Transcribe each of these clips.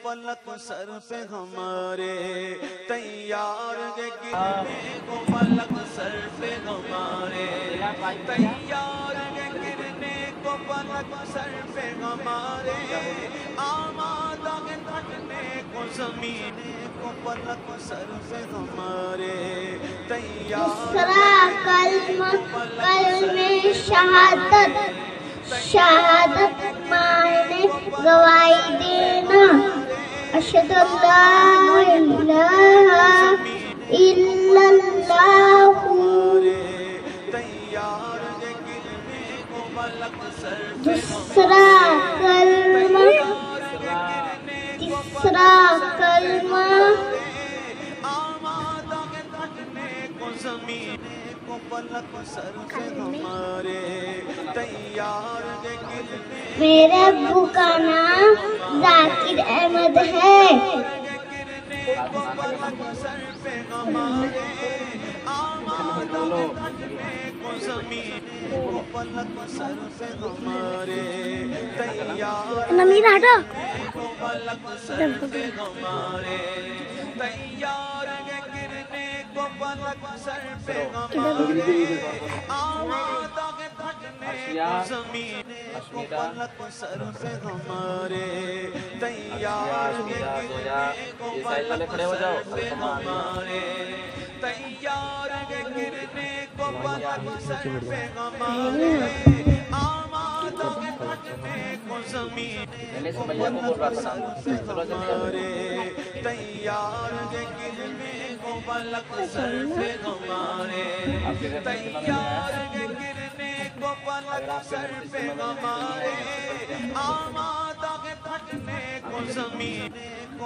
فلک سر پہ ہمارے تیار ہے گرنے کو فلک سر پہ ہمارے تیار ہے گرنے کو فلک سر پہ ہمارے آمادہ ہے پھٹنے کو زمین کو فلک سر پہ ہمارے تیار کلمہ شہادت شہادت مانے گواہی دینا اشہد اللہ الہ الا اللہ دوسرا کلمہ تیسرا کلمہ میرے ابو کا نام ذاکر احمد ہے نمیر ہٹو کھڑے ہو جاؤ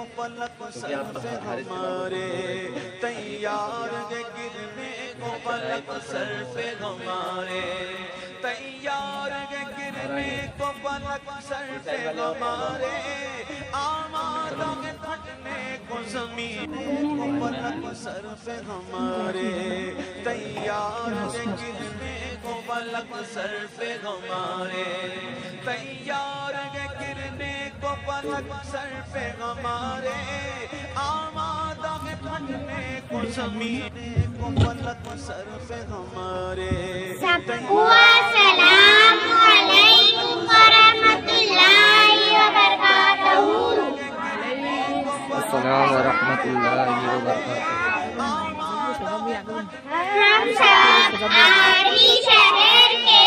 فلک سر پہ ہمارے تیار ہے گرنے کو فلک سر پہ ہمارے تیار ہے گرنے کو فلک سر پہ ہمارے آمادہ ہے پھٹنے کو زمین کو فلک سر پہ ہمارے تیار ہے گرنے کو فلک سر پہ ہمارے تیار ہے گرنے کو فلک سر پہ ہمارے آمادہ ہے پھٹنے کو زمین کو فلک سر پہ ہمارے سب کو السلام علیکم ورحمۃ اللہ وبرکاتہ السلام ورحمۃ اللہ وبرکاتہ ہم سب آری شہر کے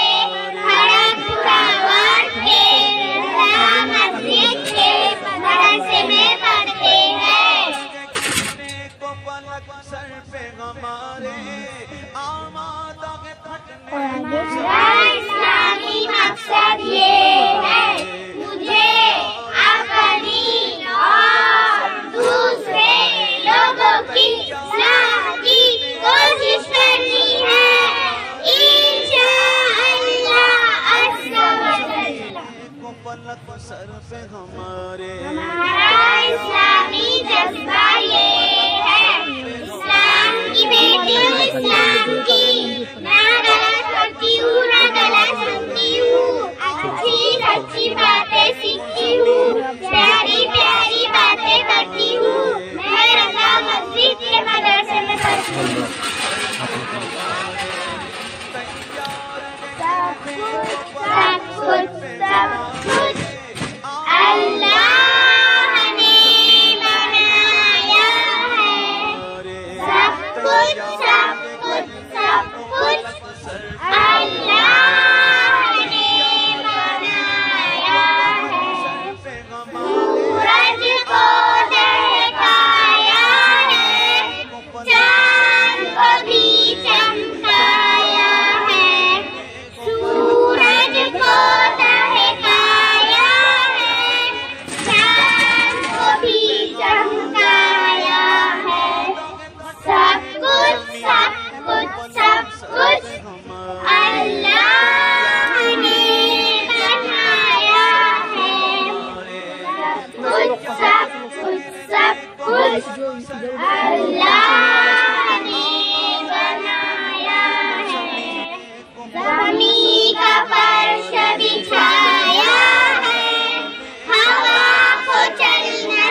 کھڑکپورہ وارڈ کے رضا مسجد کے مدرسے میں پڑھتے ہیں میرا اسلامی مقصد یہ ہے مجھے اپنی اور دوسرے لوگوں کی اصلاح کی کوشش کرنی ہے انشاءاللہ عز و جل ہمارا اسلامی جذبہ یہ ہے اسلام کی بیٹی اسلام کی نہ غلط کرتی ہوں نہ غلط سنتی ہوں اچھی سچی باتیں سیکھتی ہوں پیاری پیاری باتیں کرتی ہوں میں رضا مسجد کے مدرسے میں پڑھتی ہوں سب کچھ اللہ نے بنایا ہے سب کچھ اللہ نے بنایا ہے سورج کو دہکایا ہے چاند کو بھی چمکایا ہے سورج کو دہکایا ہے چاند کو بھی چمکایا ہے سب کچھ اللہ نے بنایا ہے سب کچھ اللہ نے بنایا ہے زمین کا فرش بچھایا ہے ہوا کو چلنا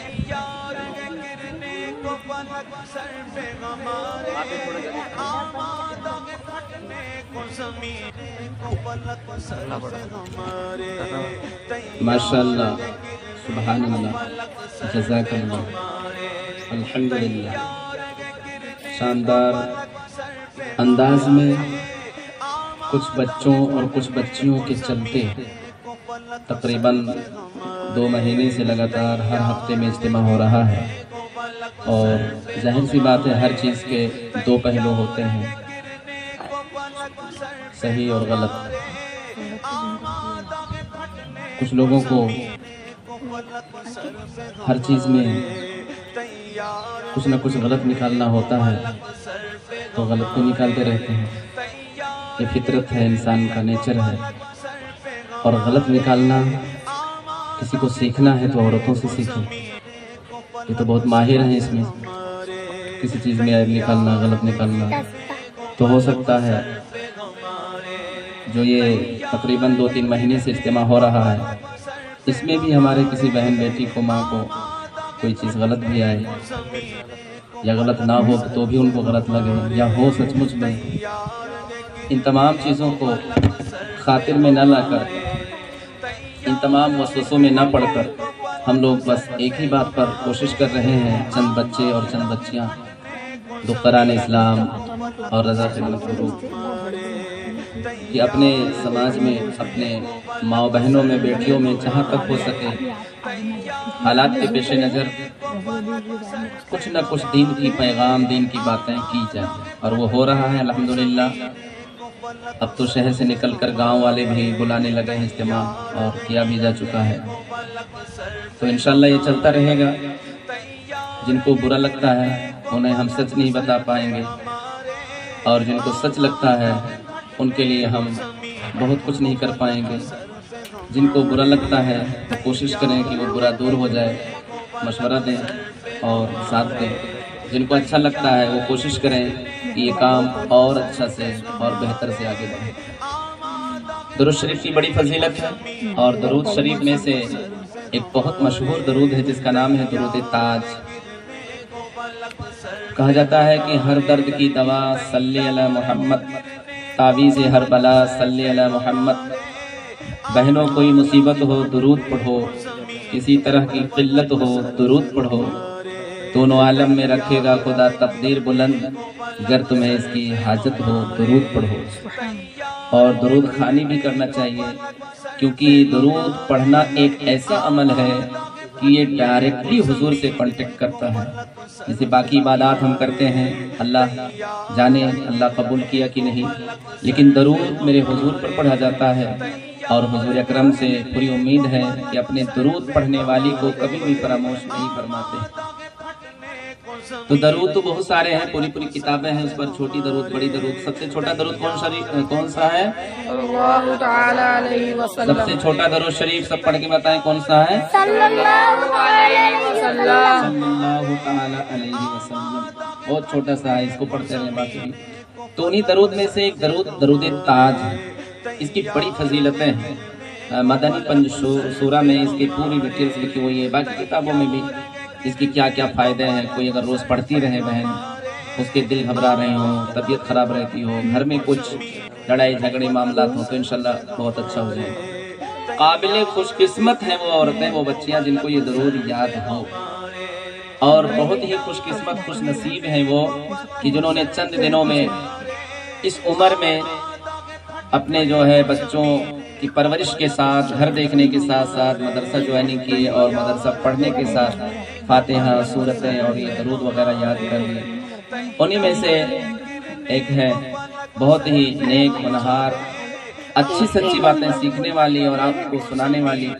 तैयार है गिरने को पलक सर पे हमारे, आमादा है फटने को ज़मीन को पलक सर पे हमारे। माशाअल्लाह, सुभानअल्लाह, जज़ाकल्लाह, अल्हम्दुलिल्लाह। शानदार अंदाज में कुछ बच्चों और कुछ बच्चियों के चलते तकरीबन 2 महीने से लगातार हर हफ्ते में इज्तिमा हो रहा है। और जाहिर सी बात है, हर चीज़ के 2 पहलू होते हैं, सही और गलत। कुछ लोगों को हर चीज़ में कुछ न कुछ गलत निकालना होता है, तो गलत को निकालते रहते हैं। ये फितरत है, इंसान का नेचर है। और गलत निकालना किसी को सीखना है तो औरतों से सीखें, ये तो बहुत माहिर हैं इसमें। किसी चीज़ में ऐब निकालना, गलत निकालना। तो हो सकता है जो ये तकरीबन 2-3 महीने से इज्तिमा हो रहा है, इसमें भी हमारे किसी बहन बेटी को, माँ को कोई चीज़ गलत भी आए या गलत ना हो तो भी उनको गलत लगे, या हो सचमुच में। इन तमाम चीज़ों को खातिर में न लाकर, इन तमाम वसवसों में न पड़कर, हम लोग बस एक ही बात पर कोशिश कर रहे हैं, चंद बच्चे और चंद बच्चियाँ दुख्तरान इस्लाम और रज़ा खिदमत ग्रुप, कि अपने समाज में, अपने माँ बहनों में, बेटियों में जहाँ तक हो सके हालात के पेश नज़र कुछ न कुछ दीन की पैगाम, दीन की बातें की जाए। और वो हो रहा है अल्हम्दुलिल्लाह। अब तो शहर से निकलकर गांव वाले भी बुलाने लगे हैं इज्तिमा, और किया भी जा चुका है। तो इंशाल्लाह ये चलता रहेगा। जिनको बुरा लगता है उन्हें हम सच नहीं बता पाएंगे, और जिनको सच लगता है उनके लिए हम बहुत कुछ नहीं कर पाएंगे। जिनको बुरा लगता है तो कोशिश करें कि वो बुरा दूर हो जाए, मशवरा दें और साथ दें। जिनको अच्छा लगता है वो कोशिश करें कि ये काम और अच्छा से और बेहतर से आगे बढ़े। दुरूद शरीफ की बड़ी फजीलत है, और दुरूद शरीफ में से एक बहुत मशहूर दुरूद है जिसका नाम है दुरूद ताज। कहा जाता है कि हर दर्द की दवा सल्ली अला मोहम्मद, तावीज़ हर बला सल्ली अला मोहम्मद। बहनों कोई मुसीबत हो दुरूद पढ़ो, किसी तरह की किल्लत हो दुरूद पढ़ो, दोनों आलम में रखेगा खुदा तकदीर बुलंद, गर तुम्हें इसकी हाजत हो दुरूद पढ़ो। और दुरूद खानी भी करना चाहिए, क्योंकि दुरूद पढ़ना एक ऐसा अमल है कि ये डायरेक्टली हुजूर से कांटेक्ट करता है। जैसे बाकी इबादत हम करते हैं, अल्लाह जाने अल्लाह कबूल किया कि नहीं, लेकिन दुरूद मेरे हुजूर पर पढ़ा जाता है। और हुजूर अकरम से पूरी उम्मीद है कि अपने दुरूद पढ़ने वाली को कभी भी फरामोश नहीं फरमाते। तो दरूद तो बहुत सारे हैं, पूरी पूरी किताबें हैं उस पर, छोटी दरूद, बड़ी दरूद। सबसे छोटा दरूद कौन सा है? सल्लल्लाहु तआला अलैहि वसल्लम। सबसे छोटा दरूद शरीफ सब पढ़ के बताएं कौन सा है? सल्लल्लाहु अलैहि वसल्लम। सल्लल्लाहु तआला अलैहि वसल्लम बहुत छोटा सा है, इसको पढ़ते रहें बाकी भी। तो उन्हीं दरूद में से एक दरूद दरूद ताज है। इसकी बड़ी फजीलतें हैं। मदनी पंजसूरा में इसकी पूरी डिटेल्स लिखी हुई है, बाकी किताबों में भी इसकी क्या क्या फ़ायदे हैं। कोई अगर रोज़ पढ़ती रहे बहन, उसके दिल घबरा रहे हों, तबीयत ख़राब रहती हो, घर में कुछ लड़ाई झगड़े मामलात हों, तो इंशाल्लाह बहुत अच्छा हो जाएगा। काबिल खुशकिस्मत हैं वो औरतें, वो बच्चियाँ जिनको ये ज़रूर याद हो, और बहुत ही खुशकिस्मत खुश नसीब हैं वो कि जिन्होंने चंद दिनों में इस उम्र में अपने जो है बच्चों की परवरिश के साथ, घर देखने के साथ साथ मदरसा ज्वाइनिंग की, और मदरसा पढ़ने के साथ फातिहा, सूरतें और ये दरूद वगैरह याद कर लिए। उन्हीं में से एक है बहुत ही नेक, होनहार, अच्छी सच्ची बातें सीखने वाली और आपको सुनाने वाली,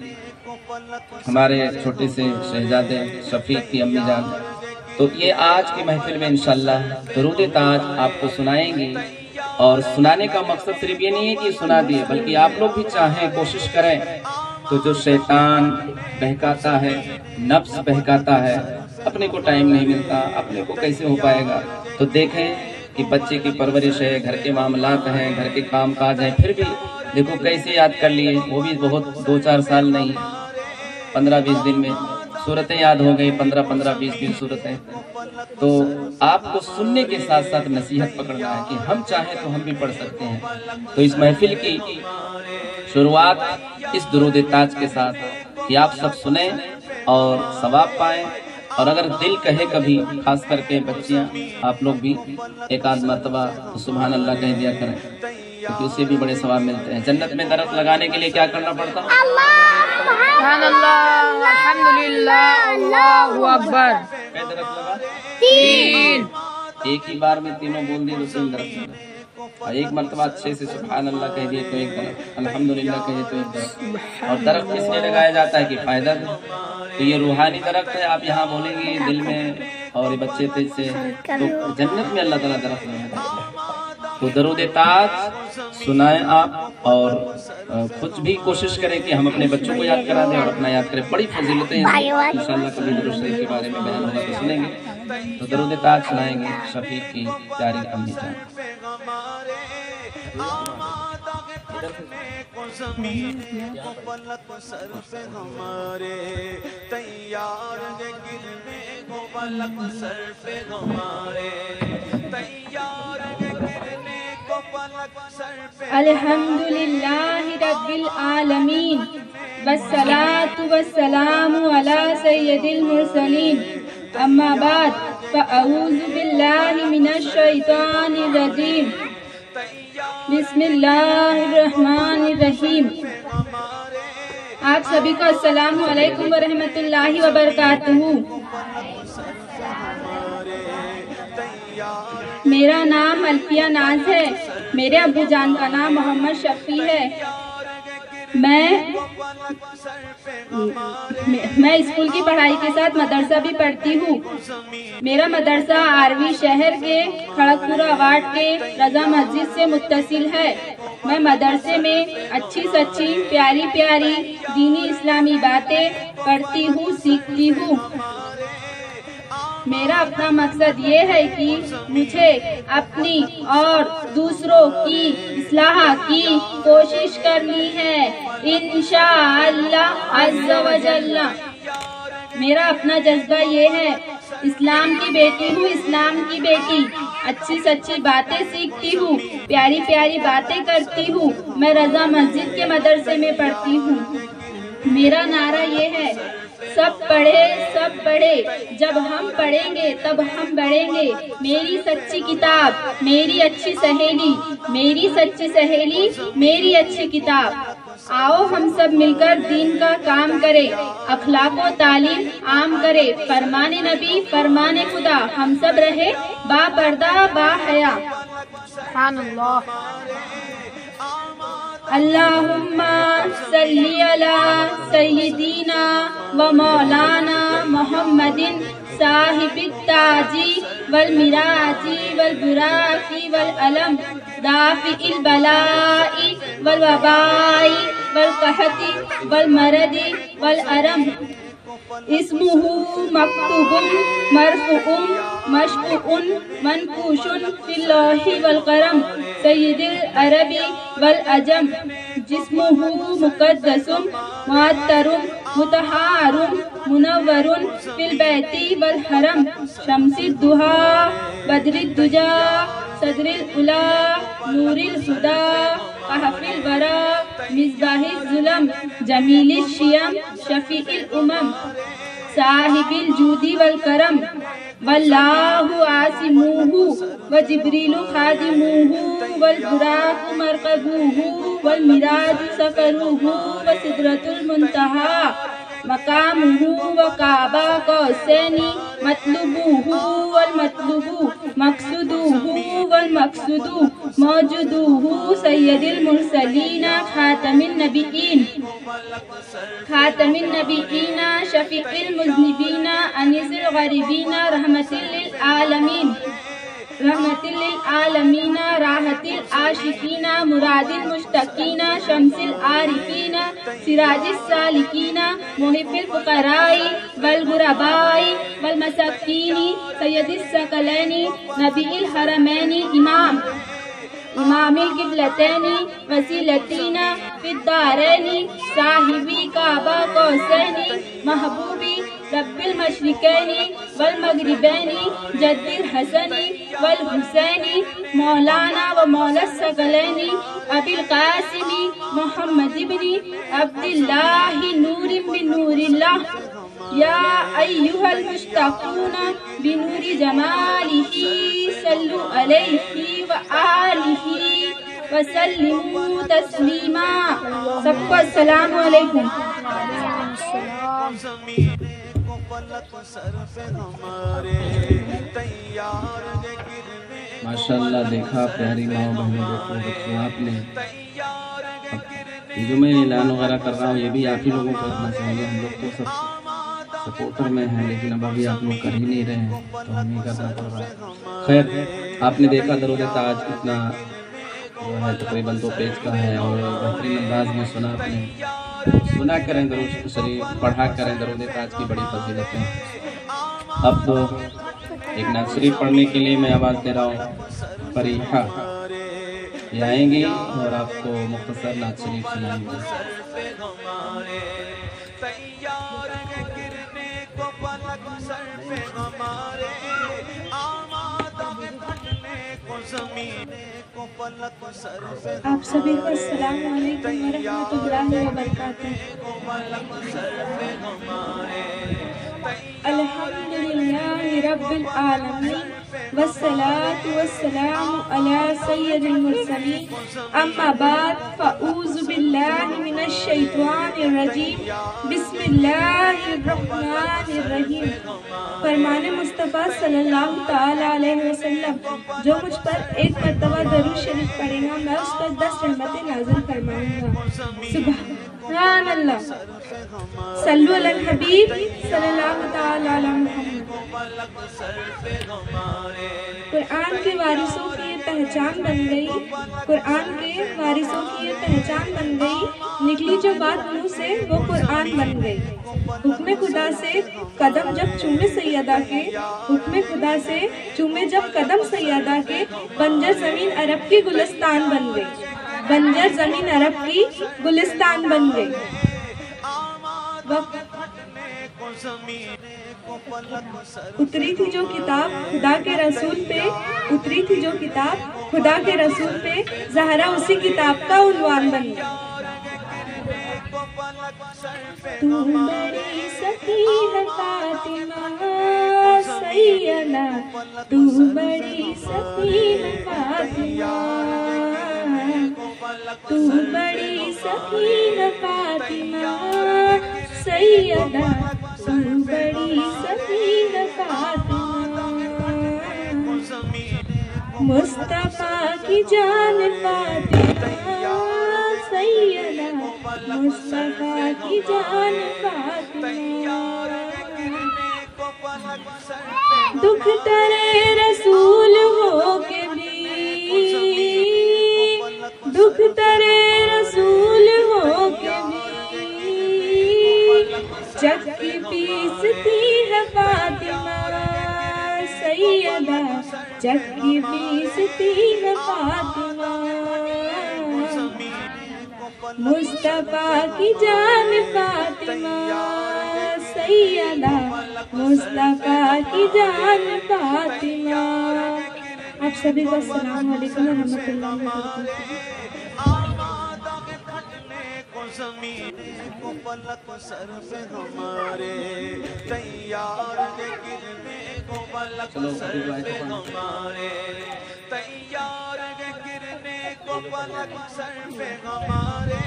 हमारे छोटे से शहजादे शफीक की अम्मी जान। तो ये आज की महफिल में इंशाल्लाह दरूद ताज आपको सुनाएंगी। और सुनाने का मकसद सिर्फ ये नहीं है कि सुना दिए, बल्कि आप लोग भी चाहें, कोशिश करें तो जो शैतान बहकाता है, नफ्स बहकाता है, अपने को टाइम नहीं मिलता, अपने को कैसे हो पाएगा, तो देखें कि बच्चे की परवरिश है, घर के मामलात हैं, घर के काम काज हैं, फिर भी देखो कैसे याद कर लिए, वो भी बहुत 2-4 साल नहीं, 15-20 दिन में सूरतें याद हो गई, 15-15, 20-20 सूरतें। तो आपको सुनने के साथ साथ नसीहत पकड़ना है कि हम चाहें तो हम भी पढ़ सकते हैं। तो इस महफिल की शुरुआत इस दुरूद ताज के साथ कि आप सब सुने और सवाब पाएं, और अगर दिल कहे कभी, खास करके बच्चियां, आप लोग भी एक आध मरतबा सुभान अल्लाह कह दिया करें, क्योंकि उससे भी बड़े सवाब मिलते हैं। जन्नत में दरख्त लगाने के लिए क्या करना पड़ता है? सुभानअल्लाह, अल्हम्दुलिल्लाह, अल्लाहु अकबर। कै दरख्त लगा? 3। एक ही बार में तीनों बोल दिए तो 3 दरख्त लगा। और एक मरतबा अच्छे से सुभान अल्लाह कह दिए तो 1 दरख्त, अल्हम्दुलिल्लाह कहे तो 1 दरख्त। और दरख्त किसने लगाया जाता है कि फायदा दे। तो ये रूहानी दरख्त है, आप यहाँ बोलेंगे दिल में और ये बच्चे थे से, तो जन्नत में अल्लाह ताला दरख्त लगाएगा। तो दरूद ताज सुनाएं आप, और खुद भी कोशिश करें कि हम अपने बच्चों को याद करा दें और अपना याद करें। बड़ी फजीलतें हैं, इंशाअल्लाह कभी दुरूद शरीफ के बारे में बयान होगा तो सुनेंगे। तो दरूद ताज सुनाएंगे शफीक की प्यारी अम्मी जान। हमारे तैयार गिरने को पलक सर पे हमारे तैयार गिरने को पलक सर पे। अल्हम्दुलिल्लाहि रब्बिल आलमीन वस्सलातु वस्सलामु अला सय्यदिल मुरसलीन अम्मा बाद फ़अऊज़ु बिल्लाहि मिनश शैतानिर रजीम बिस्मिल्लाहिर्रहमानिर्रहीम। आप सभी को अस्सलामु अलैकुम व रहमतुल्लाहि व बरकातुहू। मेरा नाम अल्फिया नाज है। मेरे अब्बू जान का नाम मोहम्मद शफी है। मैं स्कूल की पढ़ाई के साथ मदरसा भी पढ़ती हूँ। मेरा मदरसा आरवी शहर के खड़गपुरा वार्ड के रजा मस्जिद से मुत्तसिल है। मैं मदरसे में अच्छी सच्ची प्यारी प्यारी दीनी इस्लामी बातें पढ़ती हूँ, सीखती हूँ। मेरा अपना मकसद ये है कि मुझे अपनी और दूसरों की इस्लाह की कोशिश करनी है, इंशाअल्लाह अज़्ज़ा व जल्ला। मेरा अपना जज्बा ये है, इस्लाम की बेटी हूँ, इस्लाम की बेटी। अच्छी सच्ची बातें सीखती हूँ, प्यारी प्यारी बातें करती हूँ। मैं रजा मस्जिद के मदरसे में पढ़ती हूँ। मेरा नारा ये है, सब पढ़े, जब हम पढ़ेंगे तब हम बढ़ेंगे। मेरी सच्ची किताब मेरी अच्छी सहेली, मेरी सच्ची सहेली मेरी अच्छी किताब। आओ हम सब मिलकर दीन का काम करें, अखलाक व तालीम आम करें। फरमाने नबी फरमाने खुदा, हम सब रहे बापर्दा बाहया। सुभानअल्लाह। अल्लाहुम्मा सल्ली अला सय्यदीना व मौलाना मुहम्मदिन साहिबित ताजी वल मिराजी वल बुराकी वल अलम दाफिल बलाई वल वबाई वल कहती वल मरदी वल अरम। इस्मुहु मक्तूबुन मरफूउन मशफूउन मनकूशुन फिल लौहि वल कलम सय्यिदुल अरबी वल अजम। जिस्मुहु मुक़द्दसुन मुअत्तरुन मुतहहारुन मुनव्वरुन फिल बैती वल हरम। शम्सिद दुहा बदरिद दुजा सदरिल उला नूरिल हुदा कहफिल वरा मिज़बाहिल जुलम जमीलिल शियम शफीइल उमम साहिबिल जूदी वल करम। वल्लाहु आसिमुहु व जिब्रीलु खादिमुहु वल बुराकु मरकबुहु वल मिराजु सफरुहु व सिदरतुल मुंतहा मकामुहु व काबा कौसैनी मतलुबुहु वल मतलुबु मकसुदुहु वल मकसुदु मौजूदुहु सय्यदिल मुरसलीना खातमिन नबीईना शफीइल मुज़निबीना अनीसिल गरीबीना रहमतिल लिल आलमीना राहतिल आशिकीना मुरादिल मुश्तकीना शम्सिल आरिफीना सिराजिस सालिकीना मुहिब्बिल फुकराई वल गुरबाई वल मसाकीनी सय्यदिस सकलैनी नबील हरमैनी इमामिल क़िबलतैनी वसीलतीना फिद्दारैनी साहिबी काबा कौसैनी महबूबी المشرقین والمغربین جد الحسن والحسین مولانا و مولا الثقلین ابی القاسم محمد بن عبد اللہ نور من نور اللہ یا ایہا المشتاقون بنور جمالہ صلوا علیہ وآلہ وسلموا تسلیما. سب کو السلام علیکم. ماشاءاللہ دیکھا پیاری ماں بہنوں کو بچوں آپ نے. یہ جو میں اعلان وغیرہ کر رہا ہوں یہ بھی آپ ہی لوگوں کو کرنا چاہیے. ہم لوگ تو سب سپورٹر میں ہیں لیکن اب ابھی آپ لوگ کر ہی نہیں رہے ہیں تو ہم ہی کرنا پڑ رہا ہے. خیر آپ نے دیکھا درود تاج کتنا جو ہے تقریباً 2 پیج کا ہے اور بہترین انداز میں سنا آپ نے. سنا کریں درود شریف پڑھا کریں درود تاج کی بڑی فضیلتیں. اب تو ایک نعت شریف پڑھنے کے لیے میں آواز دے رہا ہوں. فریحہ یہ آئیں گی اور آپ کو مختصر نعت شریف سنائیں گے. آپ سبھی کو السلام علیکم ورحمۃ اللہ وبرکاتہ. الحمدللہ رب العالمین والصلاة والسلام علی سید المرسلین. اما بعد فاعوذ باللہ من الشیطان الرجیم. بسم اللہ الرحمن الرحیم. فرمان مصطفیٰ صلی اللہ تعالی علیہ وسلم جو مجھ پر ایک مرتبہ درود شریف پڑھے گا میں اس پر 10 رحمتیں نازل فرماؤں گا. سبحان اللہ. صلو علی الحبیب صلی اللہ تعالی علی محمد. قرآن کے وارثوں کی یہ پہچان بن گئی. قرآن کے وارثوں کی یہ پہچان بن گئی. نکلی جو بات منہ سے وہ قرآن بن گئی. حکم خدا سے قدم جب چومے سیدہ کے. حکم خدا سے چومے جب قدم سیدہ کے. بنجر زمین عرب کی گلستان بن گئی. بنجر زمین عرب کی گلستان بن گئی. اتری تھی جو کتاب خدا کے رسول پہ. اتری تھی جو کتاب خدا کے رسول پہ. زہرا اسی کتاب کا عنوان بن گئی. تو بڑی سکینہ فاطمہ سیدہ. تو بڑی سکینہ فاطمہ. تو بڑی سکینہ فاطمہ سیدہ. تو بڑی سکینہ فاطمہ. مصطفیٰ کی جان فاطمہ سیدہ. مصطفیٰ کی جان فاطمہ. دکھ ترے رسول ہو کے بھی. دکھ ترے رسول ہو کے بھی. جگ کی پیستی ہے فاطمہ سیدہ. جگ کی پیستی ہے فاطمہ. مصطفیٰ کی جان فاطمہ سیدہ. مصطفیٰ کی جان فاطمہ. آپ سبھی کو السلام علیکم ورحمۃ اللہ وبرکاتہ. زمین کو پلک سر پہ ہمارے تیار گرنے کو پلک سر پہ ہمارے. تیار گرنے کو پلک سر پہ ہمارے.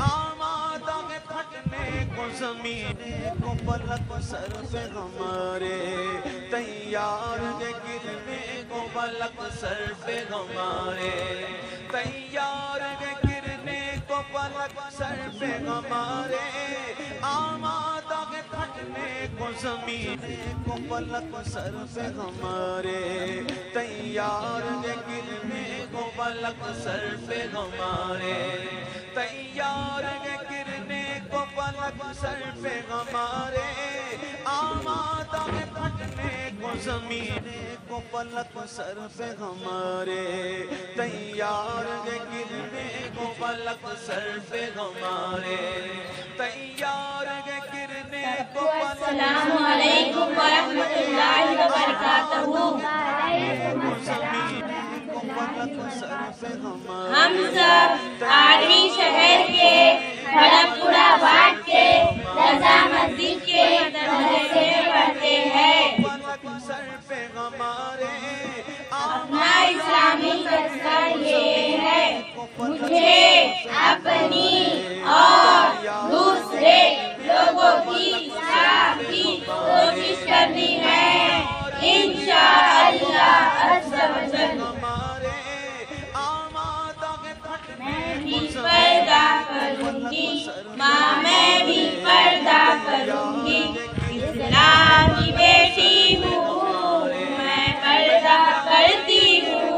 آمادہ پھٹنے کو زمین کو پلک سر پہ ہمارے. تیار گرنے کو پلک سر پہ ہمارے. تیار پلک سر پہ ہمارے. آمادہ پھٹنے کو زمین کو پلک سر پہ ہمارے. تیار گرنے کو پلک سر پہ ہمارے. تیار گرنے کو پلک سر پہ ہمارے. آمادہ پھٹنے کو زمین کو پلک سر پہ ہمارے. تیار گرنے کو پلک سر پہ ہمارے. تیار گرنے کو پلک अस्सलामु अलैकुम व रहमतुल्लाहि व बरकातहू। हम सब आर्मी शहर के खड़गपुरा वार्ड के रजा मस्जिद के मदरसे में पढ़ते हैं। अपना इस्लामी जज्बा ये है, मुझे अपनी और दूसरे लोगों की इस्लाह की कोशिश करनी है। इंशाअल्लाह अज़्ज़ा व जल मैं भी पर्दा करूंगी, माँ मैं भी पर्दा करूंगी। इस्लाम की बेटी हूँ, मैं पर्दा करती हूँ।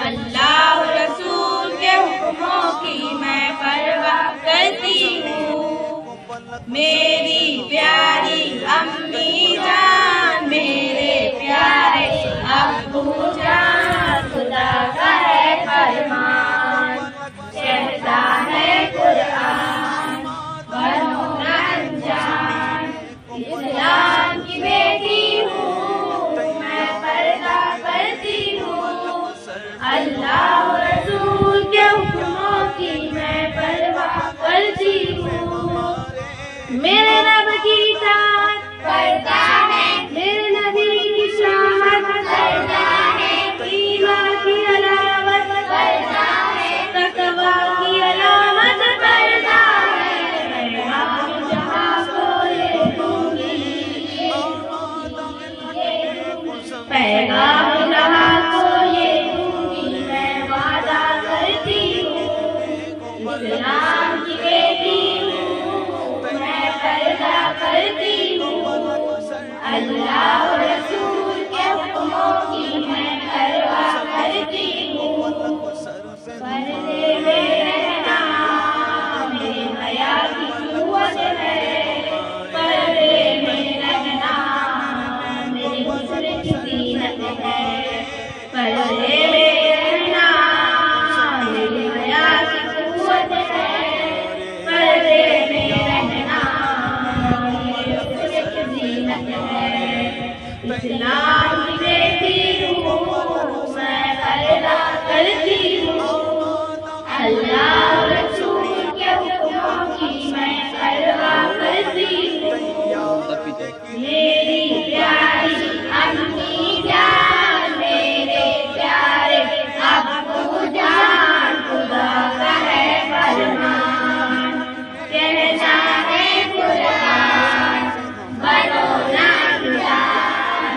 अल्लाह रसूल के हुक्मों की मैं परवाह करती हूँ। मेरी प्यारी अम्मी जान, मेरे प्यारे अब्बू जान, खुदा का है फरमान, कहता है कुरान, बनो ना अनजान। इस्लाम की बेटी हूँ, मैं पर्दा करती हूँ। अल्लाह रसूल के हुक्मों की मैं परवाह करती हूँ। मेरे रब की इताअत करता है, मेरे नबी की शाहत करता है, ईमान की अलामत करता है, तकवा की अलामत करता है। मैं जहाँ को ये दूंगी, पैगाम जहाँ को ये दूंगी, मैं वादा करती हूँ। इस्लाम की बेटी हूँ, मैं पर्दा करती हूँ। अल्लाह रसूल के हुक्मों की मैं परवाह करती हूँ। पर्दे में रहना मेरी हया की क़ुव्वत है, पर्दे में रहना मेरी हुस्न की ज़ीनत है। पर्दे में रहना मेरी हया की क़ुव्वत है, पर्दे में रहना मेरी हुस्न की ज़ीनत है। इस्लाम की बेटी हूँ, मैं पर्दा करती हूँ। अल्लाह रसूल के हुक्मों की मैं परवाह करती हूँ। मेरी प्यारी अम्मी जान, मेरे प्यारे अब्बू जान, खुदा का है फरमान, कहना है कुरान, बनो ना अनजान।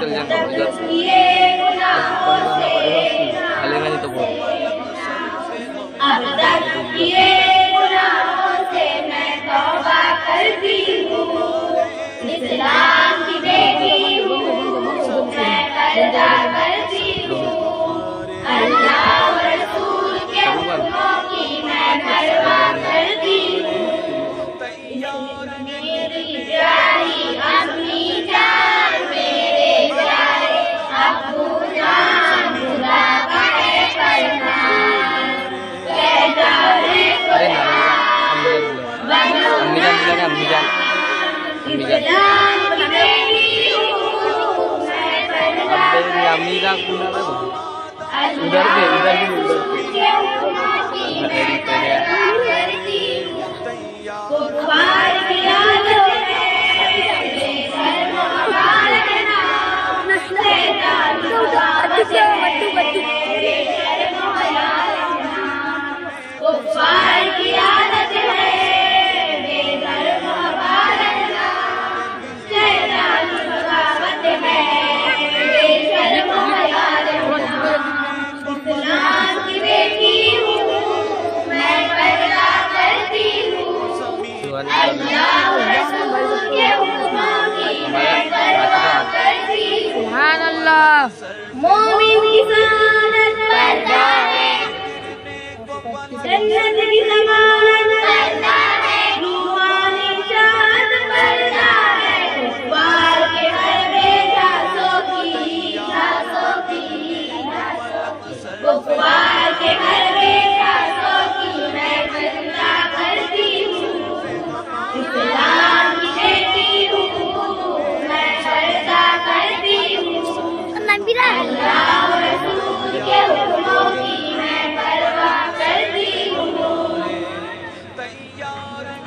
चल जाना तक किए गुनाहों से चलेगा नहीं तो बहुत अब तक किए गुनाहों से मैं तौबा करती हूँ। इस्लाम की बेटी हूँ मैं पर्दा करती हूँ। अल्लाह और रसूल के हुक्मों की मैं परवाह करती हूँ। मेरी प्यारी अम्मी जान मेरे प्यारे अब्बू जान खुदा का है फरमान कहता है अरे अम्मी जान बुलाना इस्लाम की बेटी हूँ मैं पर्दा अम्मी जान बुलाना उधर पे के हुक्मों की मैं परवाह करती हूँ। कुफार की आदत है बेशर्म मारना शैतान का आदत है बेशर्म मारना। कुफार की आदत है बेशर्म मारना शैतान का आदत है बेशर्म मारना। इस्लाम की बेटी हूँ मैं पर्दा करती हूँ। अल्लाह और रसूल के हुक्मों की मैं परवाह करती हूँ। सुभान अल्लाह। मोमिन की सादत पर्दा है जन्नत की ज़मानत पर्दा है रूहानी शान पर्दा है। कुफ्फार के हर बेजासों की कुफ्फार के हर बेजासों की मैं पर्दा करती हूँ। इस्लाम की बेटी हूँ मैं पर्दा करती हूँ। अल्लाह और रसूल के हुक्मों की मैं परवाह करती हूँ।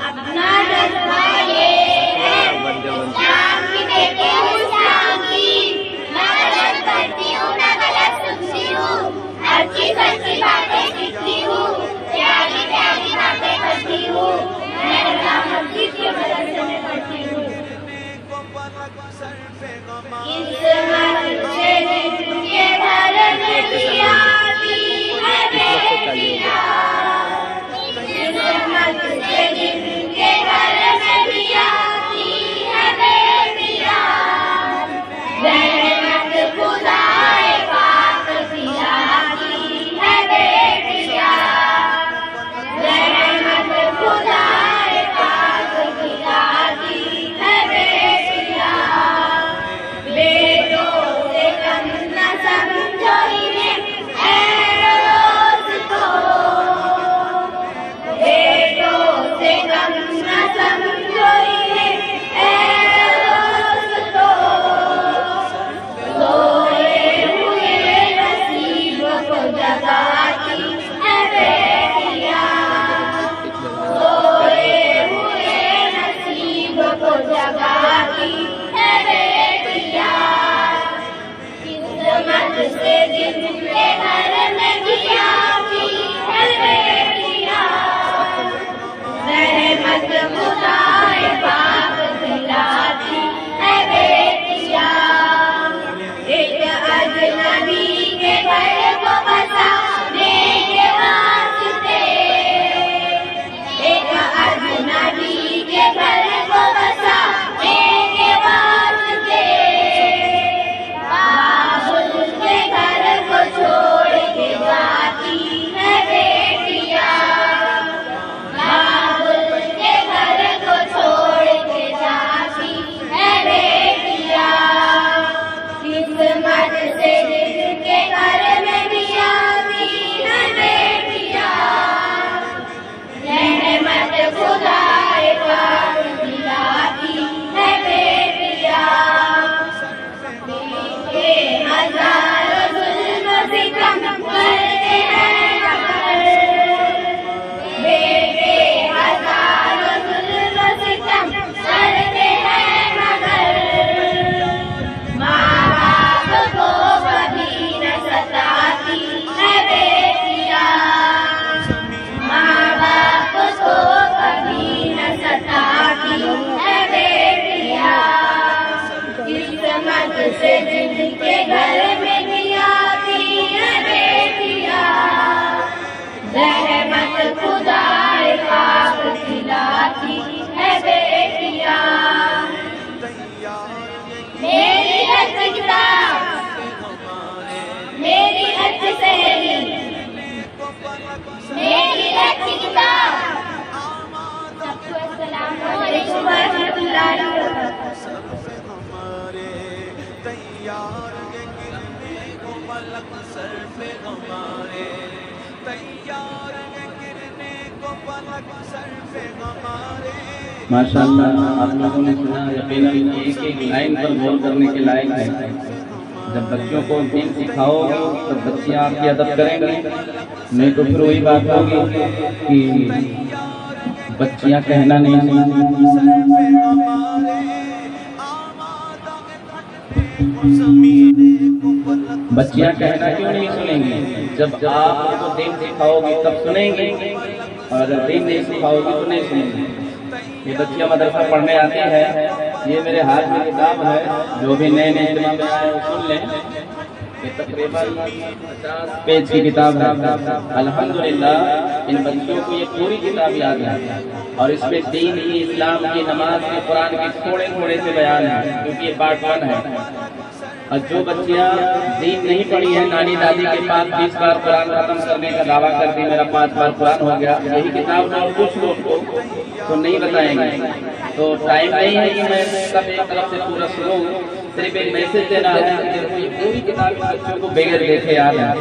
अपना जज्बा ये है इस्लाम की बेटी हूँ इस्लाम की मैं गलत करती हूँ ना गलत सुनती हूँ। अच्छी सच्ची बातें सीखती हूँ प्यारी प्यारी बातें करती हूँ। मैं अल्लाह मस्जिद के मदरसे में पढ़ती हूँ। किस्मत से जिनके घर में भी आती है बेटियाँ किस्मत से जिनके घर में भी आती है बेटियाँ रहमत खुदाए पाक की आती है बेटियाँ रहमत खुदाए पाक की आती है बेटियाँ। बेटों से कम न समझो इन्हें ऐ दोस्तों बेटों से कम न समझो इन्हें ऐ दोस्तों। सोए हुए नसीब को जगाती है बेटियाँ सोए हुए नसीब को जगाती है बेटियाँ। किस्मत से जिनके घर में भी आती है बेटियाँ रहमत खुदाए पाक खिलाती है बेटियाँ। एक अजनबी के घर को बसाने के वास्ते एक अजनबी के घर को बसाने के वास्ते बाबुल के घर को छोड़ के जाती है बेटियाँ बाबुल के घर माशाअल्लाह आप लोगों ने सुना, यकीनन एक एक लाइन पर गौर करने के लायक है। जब बच्चों को दीन सिखाओगे तब बच्चे आपकी अदब करेंगे, नहीं तो फिर वही बात होगी कि बच्चियां कहना नहीं बच्चियां कहना क्यों नहीं सुनेंगी? जब आप उनको दीन सिखाओगे तब सुनेंगे, और अगर दीन नहीं सिखाओगे तो नहीं सुनेंगे। ये बच्चियां मदरसा पढ़ने आती है, ये मेरे हाथ में किताब है, जो भी नए नए इल्म में आए वो सुन लें। ये तकरीबन 50 पेज की किताब है। अल्हम्दुलिल्लाह इन बच्चों को ये पूरी किताब याद है, और इसमें दीन की, इस्लाम की, नमाज की, कुरान की थोड़े थोड़े से बयान है, क्योंकि ये पार्ट 1 है। और जो बच्चियां दीन नहीं पढ़ी है, नानी दादी के पास 20 बार कुरान खत्म करने का दावा करती, मेरा 5 बार कुरान हो गया, यही किताब और कुछ लोग को तो नहीं बताएंगे। तो टाइम नहीं है कि मैं सब एक तरफ से पूरा सुनूं, सिर्फ एक मैसेज देना है कि ये पूरी किताब बच्चों को बगैर देखे याद है।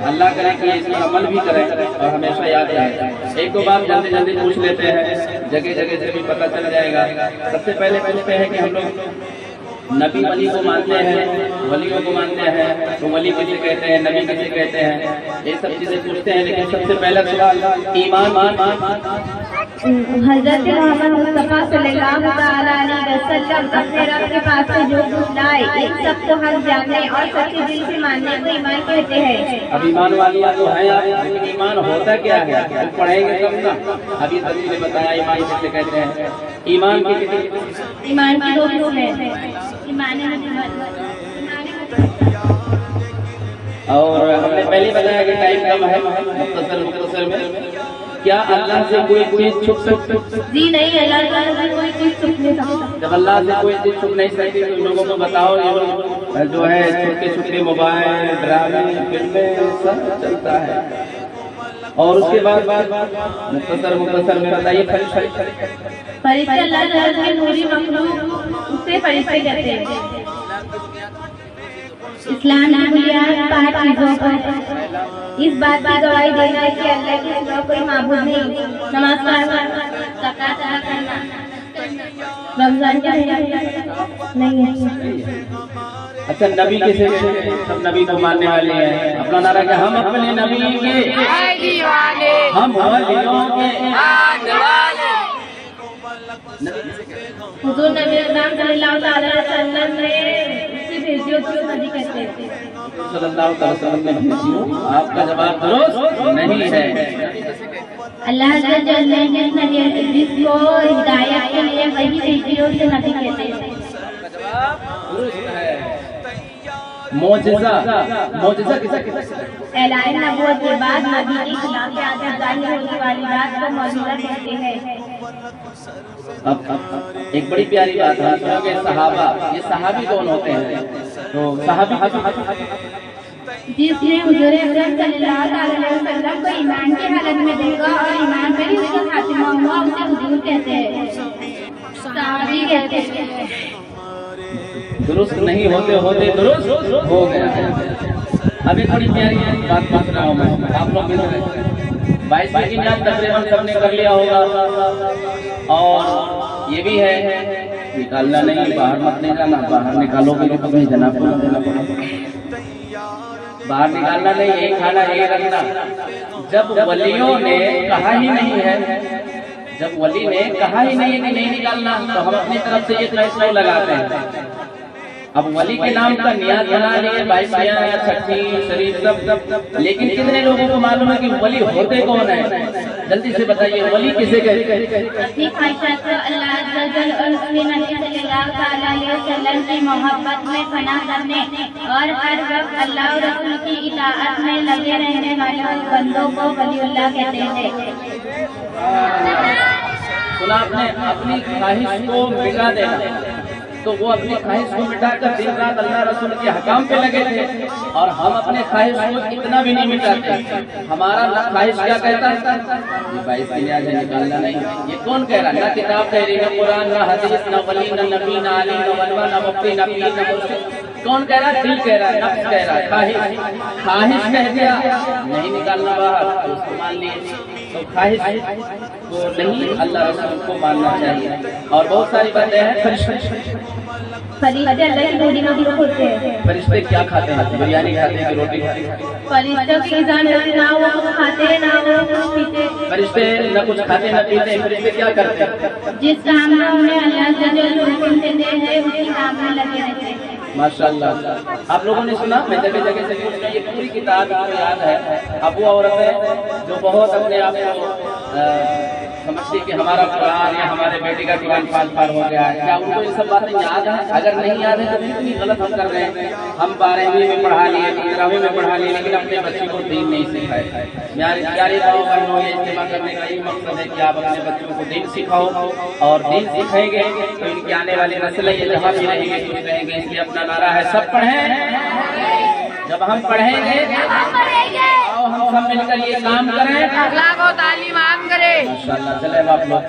अल्लाह करे कि इसमें अमल भी करें और हमेशा याद रहे। एक दो बार जल्दी जल्दी पूछ लेते हैं, जगह जगह से भी पता चल जाएगा। सबसे पहले पूछते हैं कि हम लोग नबी वली को मानते हैं, वलियों को मानते हैं, तो वली किसे कहते हैं, नबी किसे कहते हैं, ये सब चीजें पूछते हैं। लेकिन सबसे पहला सवाल ईमान। हज़रत मोहम्मद मुस्तफ़ा सल्लल्लाहु अलैहि वसल्लम अपने रब के पास से जो कुछ लाए सब को हक जानने और सच्चे दिल से मानने को ईमान कहते हैं। अब ईमान वाली तो है आप, लेकिन ईमान होता क्या है वो पढ़ेंगे तब ना। अभी सभी ने बताया ईमान किसे कहते हैं। ईमान की दो किस्में हैं, और हमने पहले बताया कि टाइम कम है, मुख्तसर में। क्या अल्लाह से कोई चीज छुप सकती? जी नहीं, अल्लाह से कोई चीज छुप नहीं सकती। जब अल्लाह से कोई चीज छुप नहीं सकती तो लोगों को बताओ, ये लोग जो है छोटे छोटे मोबाइल, ड्रामे, फिल्में सब चलता है। और उसके बाद मुख्तसर में बताइए फरिश्ते अल्लाह ताला के नूरी मखलूक उसे फरिश्ते कहते हैं। इस्लाम की बुनियाद 5 चीजों पर इस बात की गवाही देना है कि अल्लाह के सिवा कोई माबूद नहीं, नमाज पढ़ना, ज़कात अदा करना, रमजान का नहीं है। अच्छा, नबी किसे? सब नबी को मानने वाले हैं। अपना नारा क्या? हम अपने नबी के, हम वलियों के। हुजूर नबी अकरम सल्लल्लाहु अलैहि वसल्लम ने उसी भेजियो जो नबी कहते हैं। सल्लल्लाहु अलैहि वसल्लम ने भेजियो, आपका जवाब दुरुस्त नहीं है। अल्लाह जल्ल ने जिसको हिदायत के लिए वही भेजियो से नबी कहते हैं। मौजिज़ा किसे? ऐलान नबूवत के बाद नबी के खिलाफ आदत जाहिर होने वाली बात को मौजिज़ा कहते हैं। अब एक बड़ी प्यारी बात है, सहाबा। ये सहाबी कौन होते हैं? तो सहाबी जिसने हुजूर अकरम सल्लल्लाहु अलैहि वसल्लम को ईमान की हालत में देखा और ईमान पर ही उसका खात्मा हुआ, उसे हुजूर कहते हैं, सहाबी कहते हैं। दुरुस्त नहीं होते होते दुरुस्त हो गया है। अब एक बड़ी प्यारी बात पूछ रहा हूँ मैं, आप लोग 22 की नियाज़ तकरीबन सबने कर लिया होगा, और ये भी है निकालना नहीं, बाहर मत निकालना। बाहर निकालोगे तो कहीं जनाब को देना पड़ेगा। बाहर निकालना नहीं, यही खाना, यही रखना। जब वलियों ने कहा ही नहीं है, जब वली ने कहा ही नहीं है कि नहीं निकालना, तो हम अपनी तरफ से ये फैसला लगाते हैं। अब वली के नाम का नियाज़ बना लिए 22 या 36 शरीफ सब, लेकिन कितने लोगों को मालूम है कि वली होते कौन है? जल्दी से बताइए, वली किसे कहते हैं? अपनी ख्वाहिशात को अल्लाह अज़्ज़ा वजल और उसके नबी सल्लल्लाहु अलैहि वसल्लम की मोहब्बत में फना करने और हर वक्त अल्लाह और रसूल की इताअत में लगे रहने वाले बंदों को वलीउल्लाह कहते हैं। सुना आपने? अपनी ख्वाहिश को मिटा देना, तो वो अपनी ख्वाहिश को मिटाकर दिन रात अल्लाह रसूल के हकाम पे लगे थे, और हम अपने ख्वाहिश को इतना भी नहीं मिटाते। हमारा ख्वाहिश क्या कहता है? 22 की नियाज़ निकालना नहीं। ये कौन कह रहा है? ना किताब तहरीर, न कुरान, न हदीस, न वली, न नबी, न आलिम, न वलवा, न मुफ्ती, न पीर, न मुर्शिद। कौन कह रहा है? दिल कह रहा है, नफ्स कह रहा है, ख्वाहिश कह दिया नहीं निकालना बाहर, तो उसको मान लिए। تو خواہش کو نہیں اللہ رسول کو ماننا چاہیے. اور بہت ساری باتیں ہیں. فرشتے اللہ کی روٹی نبی کو کھاتے ہیں. فرشتے کیا کھاتے ہیں؟ بریانی کھاتے ہیں کہ روٹی کھاتے ہیں؟ فرشتوں کی ذات نہ وہ کھاتے ہیں نہ وہ کچھ پیتے. فرشتے نہ کچھ کھاتے نہ پیتے ہیں. فرشتے کیا کرتے ہیں؟ جس کام میں انہیں اللہ سے جو حکم دیتے ہیں اسی کام میں لگے رہتے ہیں. ماشاءاللہ. آپ لوگوں نے سنا میں جگہ جگہ سے پوچھنا یہ پوری کتاب کو یاد ہے. اب وہ عورتیں جو بہت اپنے آپ کو سمجھتی کہ ہمارا قرآن یا ہمارے بیٹے کا قرآن پار ہو گیا ہے, کیا ان کو یہ سب باتیں یاد ہیں؟ اگر نہیں یاد ہے تو اتنی غلط ہم کر رہے ہیں. ہم 12ویں میں پڑھا لیے, 13ویں میں پڑھا لیے, لیکن اپنے بچے کو دین نہیں سکھائے. پیارے بھائی بہنوں, یہ اجتماع کرنے کا یہ مقصد ہے کہ آپ اپنے بچوں کو دین سکھاؤ, اور دین سکھائیں گے تو ان کی آنے والی نسل یہ جہاں بھی رہیں گے خوش رہیں گے. اس لیے اپنا نعرہ ہے سب پڑھیں. جب ہم پڑھیں گے آؤ ہم سب مل کر یہ کام کریں, اخلاق و تعلیم عام کرے. ماشاءاللہ. چلے آپ لوگ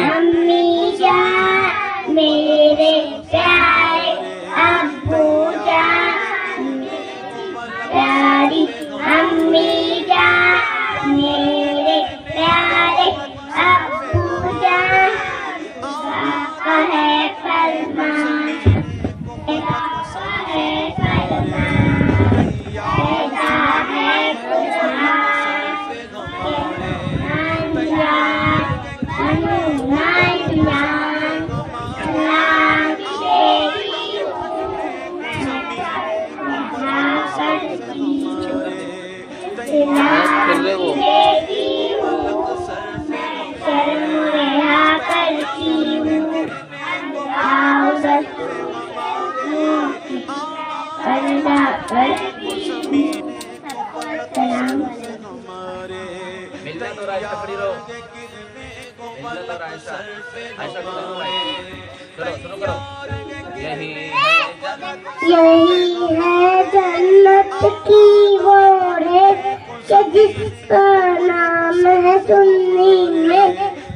امی جان میرے پیارے ابو جان, پیاری امی جان میرے پیارے ابو جان, آقا ہے فرمان, آقا ہے فرمان, پیدا ہے قرآن یہی ہے جنت کی وہ ریت کہ جس کا نام ہے سنی میں,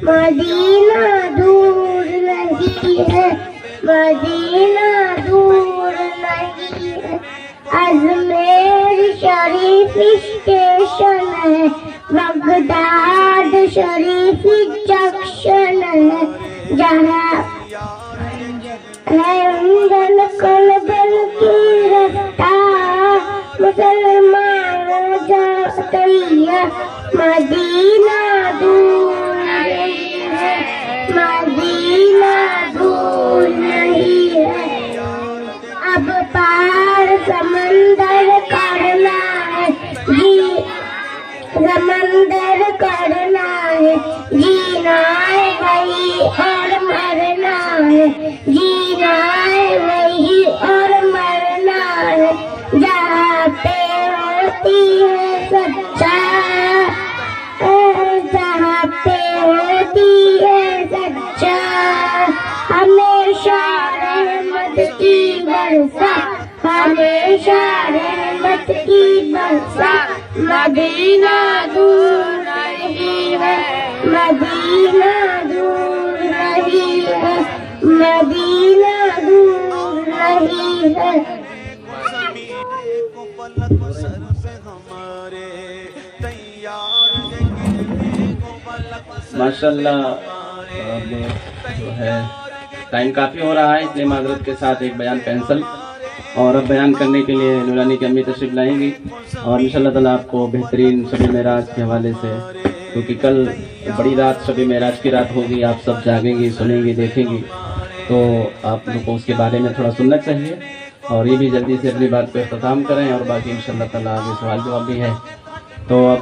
مدینہ دور نہیں ہے, مدینہ دور نہیں ہے, اجمیر شریف اسٹیشن ہے, بغداد شریف جنکشن ہے, جہاں ہے انجن قلب کی رفتار, مسلمان جاتے ہیں, مدینہ دور نہیں ہے, مدینہ دور نہیں ہے. اب پار سمندر है, जीना है वही और मरना है, जीना है वही और मरना है, जहाँ पे होती है सच्चाई, जहाँ पे होती है सच्चाई, हमेशा रहमत की बरसा, हमेशा रहमत की बरसा, मदीना दूर नहीं है, मदीना दूर नहीं है, मदीना दूर नहीं है। को पलक सर पे हमारे तैयार है गिरने को पलक सर माशाल्लाह। अब जो है टाइम काफ़ी हो रहा है, इसलिए माजरत के साथ एक बयान कैंसल, और अब बयान करने के लिए नूरानी की अम्मी तशरीफ लाएंगी और इंशाअल्लाह ताला आपको बेहतरीन शब मेराज के हवाले से, क्योंकि कल बड़ी रात शब मेराज की रात होगी, आप सब जागेंगी, सुनेंगी, देखेंगी, तो आप लोगों को उसके बारे में थोड़ा सुनना चाहिए। और ये भी जल्दी से अपनी बात को इख्तिताम करें, और बाकी इंशाअल्लाह ताला आगे सवाल जवाब भी है। तो अब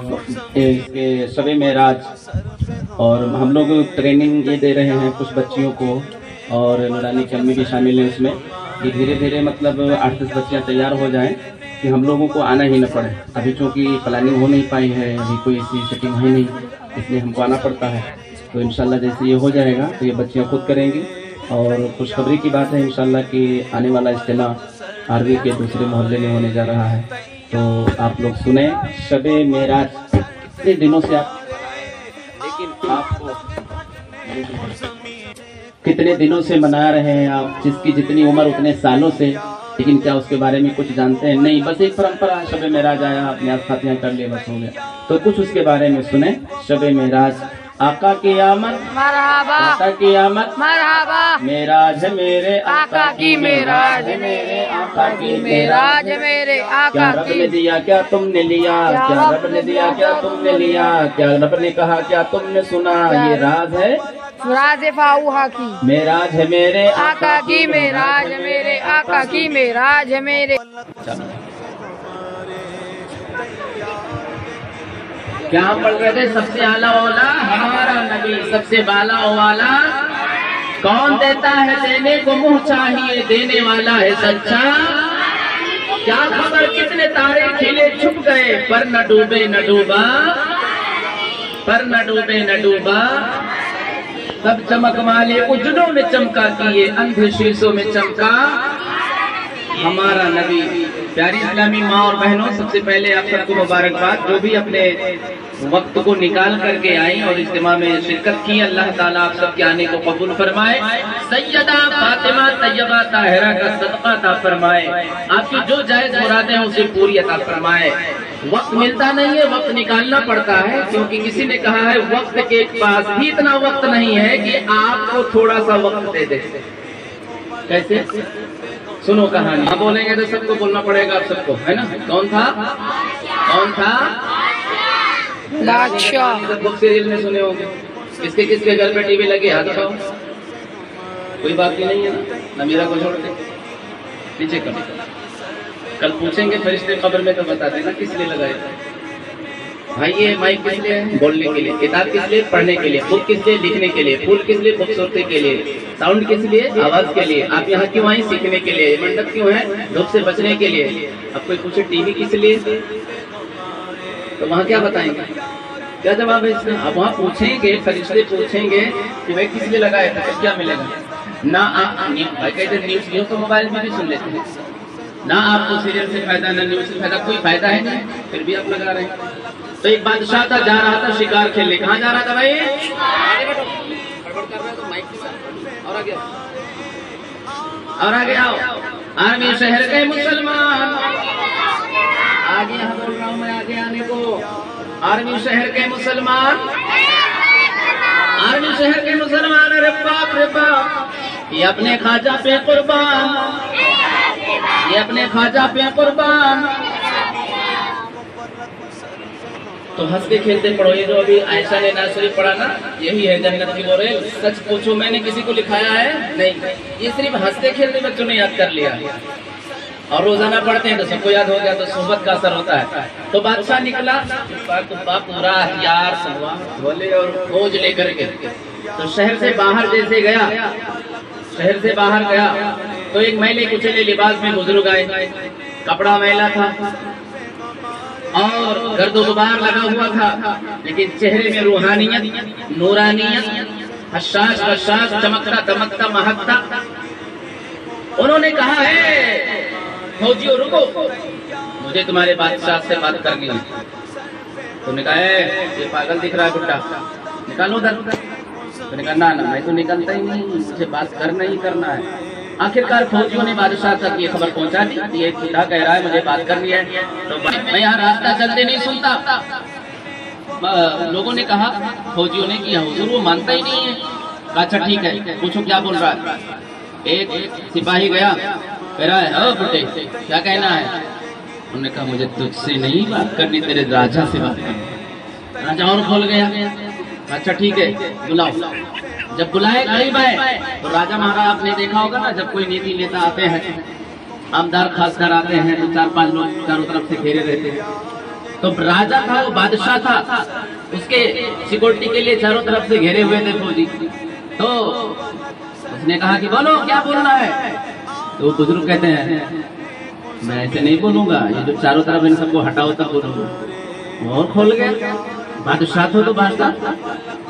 इसके शब मेराज और हम लोग ट्रेनिंग ये दे रहे हैं कुछ बच्चियों को, और नूरानी की अम्मी भी शामिल है उसमें, कि धीरे धीरे मतलब 8-10 बच्चियाँ तैयार हो जाएं कि हम लोगों को आना ही न पड़े। अभी चूँकि प्लानिंग हो नहीं पाई है, अभी कोई ऐसी सेटिंग है नहीं, इसलिए हमको आना पड़ता है। तो इंशाल्लाह जैसे ये हो जाएगा तो ये बच्चियाँ खुद करेंगी। और खुशखबरी की बात है इंशाल्लाह कि आने वाला इज्तिमा आरवी के दूसरे मोहल्ले में होने जा रहा है, तो आप लोग सुने। शब मेराज कितने दिनों से आप, लेकिन आपको कितने दिनों से मना रहे हैं आप, जिसकी जितनी उम्र उतने सालों से, लेकिन क्या उसके बारे में कुछ जानते हैं? नहीं, बस एक परंपरा, शब मेराज आया, अपने आप फातिहा कर लिए, बस हो गया। तो कुछ उसके बारे में सुने। शब मेराज, आका की आमद मरहबा, आका की आमद मरहबा, मेराज मेरे आका की मेराज, मेरे आका की मेराज मेरे क्या आका रब ने की, दिया क्या तुमने लिया, क्या रब ने दिया क्या तुमने लिया, क्या रब ने कहा क्या तुमने सुना, ये राज है राज फाऊहा की, मेराज है मेरे आका की मेराज मेरे आका की मेराज मेरे। क्या हम पढ़ रहे थे? सबसे आला वाला हमारा नबी, सबसे बाला वाला कौन देता है देने को मुंह चाहिए, देने वाला है सच्चा। क्या खबर कितने तारे खिले छुप गए, पर न डूबे न डूबा, पर न डूबे न डूबा। सब चमक वाले उजड़ों में चमका किए, अंधे शीशों में चमका हमारा नबी। प्यारी इस्लामी माँ और बहनों, सबसे पहले आप सबको मुबारकबाद, जो भी अपने वक्त को निकाल करके आई और इज्तिमा में शिरकत की। अल्लाह ताला आप सबके आने को कबूल फरमाए। सैयदा फातिमा तैयबा ताहिरा का सदका अता फरमाए। आपकी जो जायज मुरादें हैं उसे पूरी अता फरमाए। वक्त मिलता नहीं है, वक्त निकालना पड़ता है, क्योंकि किसी ने कहा है वक्त के पास भी इतना वक्त नहीं है कि आपको थोड़ा सा वक्त दे दे। कैसे? सुनो कहानी। आप बोलेंगे तो सबको बोलना पड़ेगा, आप सबको, है ना? कौन था? कौन था? बादशाह। बुक सीरियल में सुने होंगे। किसके किसके घर पे टीवी लगे, हाथ उठाओ। कोई बाकी नहीं है ना? नमीरा को छोड़ दे, नीचे करो। कल पूछेंगे फरिश्ते कब्र में तो बता देना किस लिए लगाए थे। भाई ये माइक किस लिए है? बोलने के लिए। किताब किस लिए? पढ़ने के लिए। बुक किस लिए? लिखने के लिए। फूल किस लिए? खूबसूरती के लिए। साउंड किस लिए? आवाज के लिए। आप यहाँ क्यों आई? सीखने के लिए। मंडप क्यों है? धूप से बचने के लिए। अब कोई पूछे टीवी किस लिए, तो वहाँ क्या बताएंगे? क्या जवाब है इसका? आप वहाँ पूछेंगे, फरिश्ते पूछेंगे कि भाई किस लिए लगाए थे, तो क्या मिलेगा? ना भाई कहते न्यूज तो मोबाइल में भी सुन लेते हैं ना, आपको सीरियल से फायदा ना न्यूज से फायदा, कोई फायदा है नहीं, फिर भी आप लगा रहे हैं। तो एक बादशाह था, जा रहा था शिकार खेलने। कहाँ जा रहा था भाई? और आगे और आगे आओ। आर्मी शहर के मुसलमान, आगे यहाँ बोल रहा हूँ मैं, आगे आने को। आर्मी शहर के मुसलमान, आर्मी शहर के मुसलमान, अरे बाप रे बाप, ये अपने ख्वाजा पे कुर्बान, ये अपने ख्वाजा पे कुर्बान। तो हंसते खेलते पढ़ो। ये जो अभी आयशा ने नासरी पढ़ा ना, यही है जन्नत की वो रेल। सच पूछो मैंने किसी को लिखाया है? नहीं, ये सिर्फ हंसते खेलते बच्चों ने याद कर लिया। اور روزانہ پڑھتے ہیں تو سب کو یاد ہو گیا، تو صحبت کا اثر ہوتا ہے۔ تو بادشاہ نکلا پورا ہتھیار بولے اور فوج لے کر کے، تو شہر سے باہر جیسے گیا، شہر سے باہر گیا تو ایک میلے کچلے لباس میں بزرگ آئے، کپڑا میلا تھا اور گرد و غبار لگا ہوا تھا، لیکن چہرے میں روحانیت، نورانیت، حشاش بشاش، چمکتا دمکتا مہکتا۔ انہوں نے کہا ہے فوجیوں رکو، مجھے تمہارے بادشاہ سے بات کرنی ہے۔ تو نے کہا ہے یہ پاگل دکھ رہا ہے بڈھا، نکالو ادھر۔ تو نے کہا نا میں تو نکلتا ہی نہیں، مجھے بات کرنا ہی کرنا ہے۔ آخرکار فوجیوں نے بادشاہ تک یہ خبر پہنچا دی، یہ بڈھا کہہ رہا ہے مجھے بات کرنی ہے، تو میں یہاں راستہ چلتے نہیں سنتا۔ لوگوں نے کہا، فوجیوں نے کیا حضور وہ مانتا ہی نہیں ہے۔ کہا اچھا ٹھیک ہے، پوچھو کیا بول رہا ہے۔ ایک سپاہی گیا، کہہ رہا ہے او بڈھے کیا کہنا ہے؟ انہوں نے کہا مجھے تجھ سے نہیں بات کرنی، تیرے راجا سے بات کرنی۔ راجا اور کھول گیا، اچھا ٹھیک ہے بلاؤ۔ جب بلائے قریب آئے تو راجا مہاراج آپ نے دیکھا ہوگا نا، جب کوئی نیتی لیتا آتے ہیں، آمدار خاص کر آتے ہیں تو 4-5 لوگ چاروں طرف سے گھیرے رہتے ہیں۔ تو راجا تھا، وہ بادشاہ تھا، اس کے سیکورٹی کے لیے چاروں طرف سے گھیرے ہوئے تھے فوجی۔ تو اس نے کہا کہ بولو کیا بولنا ہے؟ تو وہ بزرگ کہتے ہیں میں ایسے نہیں بولوں گا، یہ جو چاروں طرف ان سب کو ہٹاؤ تب بولوں گا۔ اور کھول گیا، بادشاہ تھا تو بادشاہ،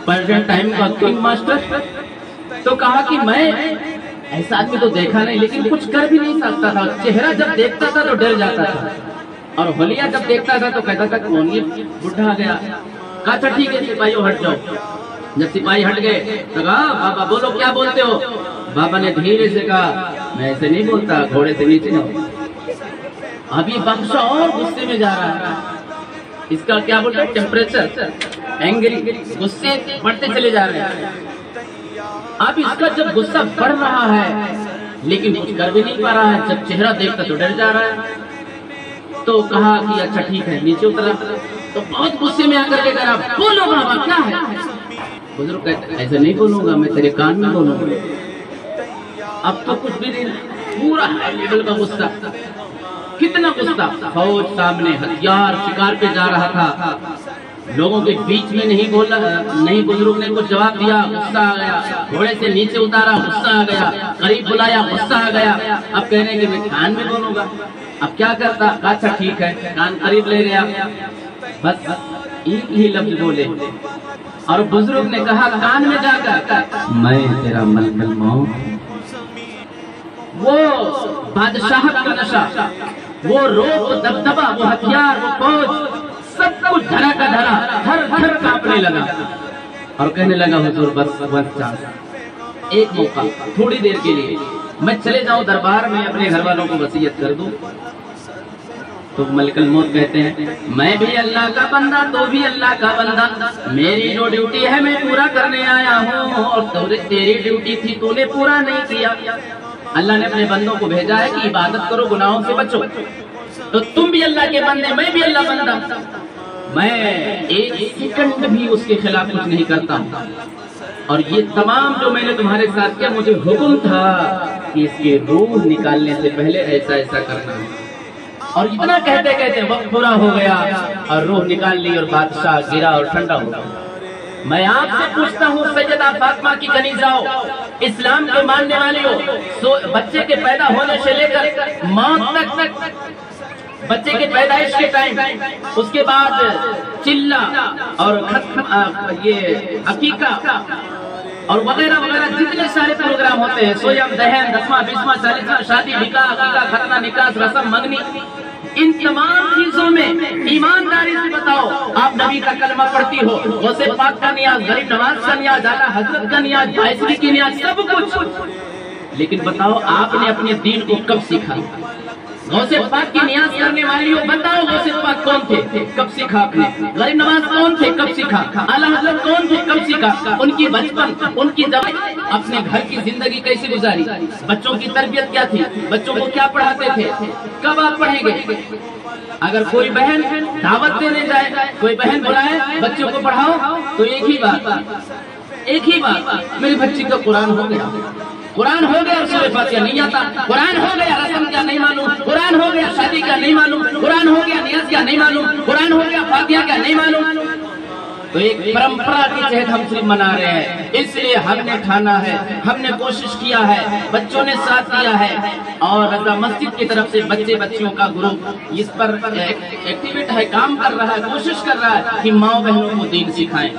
پریزنٹ ٹائم کا کنگ ماسٹر۔ تو کہا کہ میں ایسا آدمی تو دیکھا نہیں، لیکن کچھ کر بھی نہیں سکتا تھا۔ چہرہ جب دیکھتا تھا تو ڈر جاتا تھا، اور حلیہ جب دیکھتا تھا تو کہتا تھا کون یہ بڈھا آ گیا۔ کہا اچھا ٹھیک ہے سپاہیوں ہٹ جاؤ۔ جب سپاہی ہٹ گئے تو کہا بابا بولو کیا بولتے ہو؟ بابا نے دھیرے سے کہا میں ایسے نہیں بولتا، گھوڑے سے نیچے ہو۔ اب یہ بادشاہ اور غصے میں جا رہا ہے، اس کا کیا بولتا ہے ٹیمپریچر، اینگری، غصے بڑھتے چلے جا رہے ہیں۔ اب اس کا جب غصہ بڑھ رہا ہے لیکن کچھ کر بھی نہیں پا رہا ہے، جب چہرہ دیکھتا تو ڈر جا رہا ہے۔ تو کہا کہ اچھا ٹھیک ہے نیچے اترا، تو بہت غصے میں آ کر کے کہا بولو بابا کیا ہے؟ بزرگ کہتے ایسے نہیں بولوں گا، میں تیرے کان میں بولوں گا۔ اب تو کچھ بھی نہیں، پورا ہائی لیول کا غصہ، کتنا غصہ، فوج سامنے، ہتھیار شکار پہ جا رہا تھا، لوگوں کے بیچ میں نہیں بولا، نہیں بزرگ نے کچھ جواب دیا، غصہ آ گیا، گھوڑے سے نیچے اتارا، غصہ آ گیا، قریب بلایا، غصہ آ گیا۔ اب کہنے کہ میں کان میں بولوں گا، اب کیا کرتا؟ اچھا ٹھیک ہے، کان قریب لے گیا، بس ایک ہی لفظ بولے، اور بزرگ نے کہا کان میں جا کر میں تیرا ملک الموت۔ وہ بادشاہت کا نشہ، وہ روب، وہ دبدبا، وہ ہتھیار، وہ فوج، سب کچھ دھرا کا دھرا، ہر گھر کانپنے لگا، اور کہنے لگا حضور بس چانس، ایک موقع تھوڑی دیر کے لیے میں چلے جاؤں دربار میں، اپنے گھر والوں کو وصیت کر دوں۔ تو ملک الموت کہتے ہیں میں بھی اللہ کا بندہ، تو بھی اللہ کا بندہ، میری جو ڈیوٹی ہے میں پورا کرنے آیا ہوں، اور تیری ڈیوٹی تھی تو نے پورا نہیں کیا۔ اللہ نے اپنے بندوں کو بھیجا ہے کہ عبادت کرو، گناہوں سے بچو، تو تم بھی اللہ کے بندے، میں بھی اللہ بندہ، میں ایک سیکنڈ بھی اس کے خلاف کچھ نہیں کرتا ہوں۔ اور یہ تمام جو میں نے تمہارے ساتھ کیا، مجھے حکم تھا کہ اس کے روح نکالنے سے پہلے ایسا ایسا کرنا ہے۔ اور اتنا کہتے کہتے وقت پورا ہو گیا اور روح نکال لی، اور بادشاہ گرا اور ٹھنڈا ہو گیا۔ میں آپ سے پوچھتا ہوں سیدہ فاطمہ کی کنیزاؤ، اسلام کے ماننے والے ہو، بچے کے پیدا ہونے سے لے کر موت تک، بچے کے پیدائش کے ٹائم، اس کے بعد چلہ اور یہ عقیقہ اور وغیرہ وغیرہ جتنے سارے پروگرام ہوتے ہیں، سویم، دہن، 10واں 20واں 40واں، شادی، نکاح، عقیقہ، ختنہ، نکاح، رسم، منگنی، ان تمام چیزوں میں ایمانداری سے بتاؤ آپ نبی کا کلمہ پڑھتی ہو، غوث پاک کا نیاز، غریب نواز کا نیاز، اعلیٰ حضرت کا نیاز، بائیسویں کی نیاز، سب کچھ، لیکن بتاؤ آپ نے اپنے دین کو کب سیکھا؟ غوث پاک کی نیاز کرنے والی ہو، بتاؤ غوث پاک کون تھے، کب سیکھا آپ نے؟ غریب نواز کون تھے، کب سیکھا؟ اعلیٰ حضرت کون تھے، کب سیکھا؟ ان کی بچپن، ان کی جوانی، اپنے گھر کی زندگی کیسے گزاری، بچوں کی تربیت کیا تھی، بچوں کو کیا پڑھاتے تھے، کب آپ پڑھیں گے؟ اگر کوئی بہن دعوت دینے جائے، کوئی بہن بلائے بچوں کو پڑھاؤ، تو ایک ہی بات، میری بچی کا قرآن ہو گیا، قرآن ہو گیا سورہ فاتحہ نہیں آتا، قرآن ہو گیا رسم کیا نہیں معلوم، قرآن ہو گیا شادی کا نہیں معلوم، قرآن ہو گیا نیت کیا نہیں معلوم، قرآن ہو گیا فاتحہ کیا نہیں معلوم۔ تو ایک پرمپرا کے تحت ہم صرف منا رہے ہیں، اس لیے ہم نے ٹھانا ہے، ہم نے کوشش کیا ہے، بچوں نے ساتھ دیا ہے، اور رضا مسجد کی طرف سے بچیوں کا گروپ اس پر ایکٹیویٹ ہے، کام کر رہا ہے، کوشش کر رہا ہے کہ ماؤں بہنوں کو دین سکھائیں،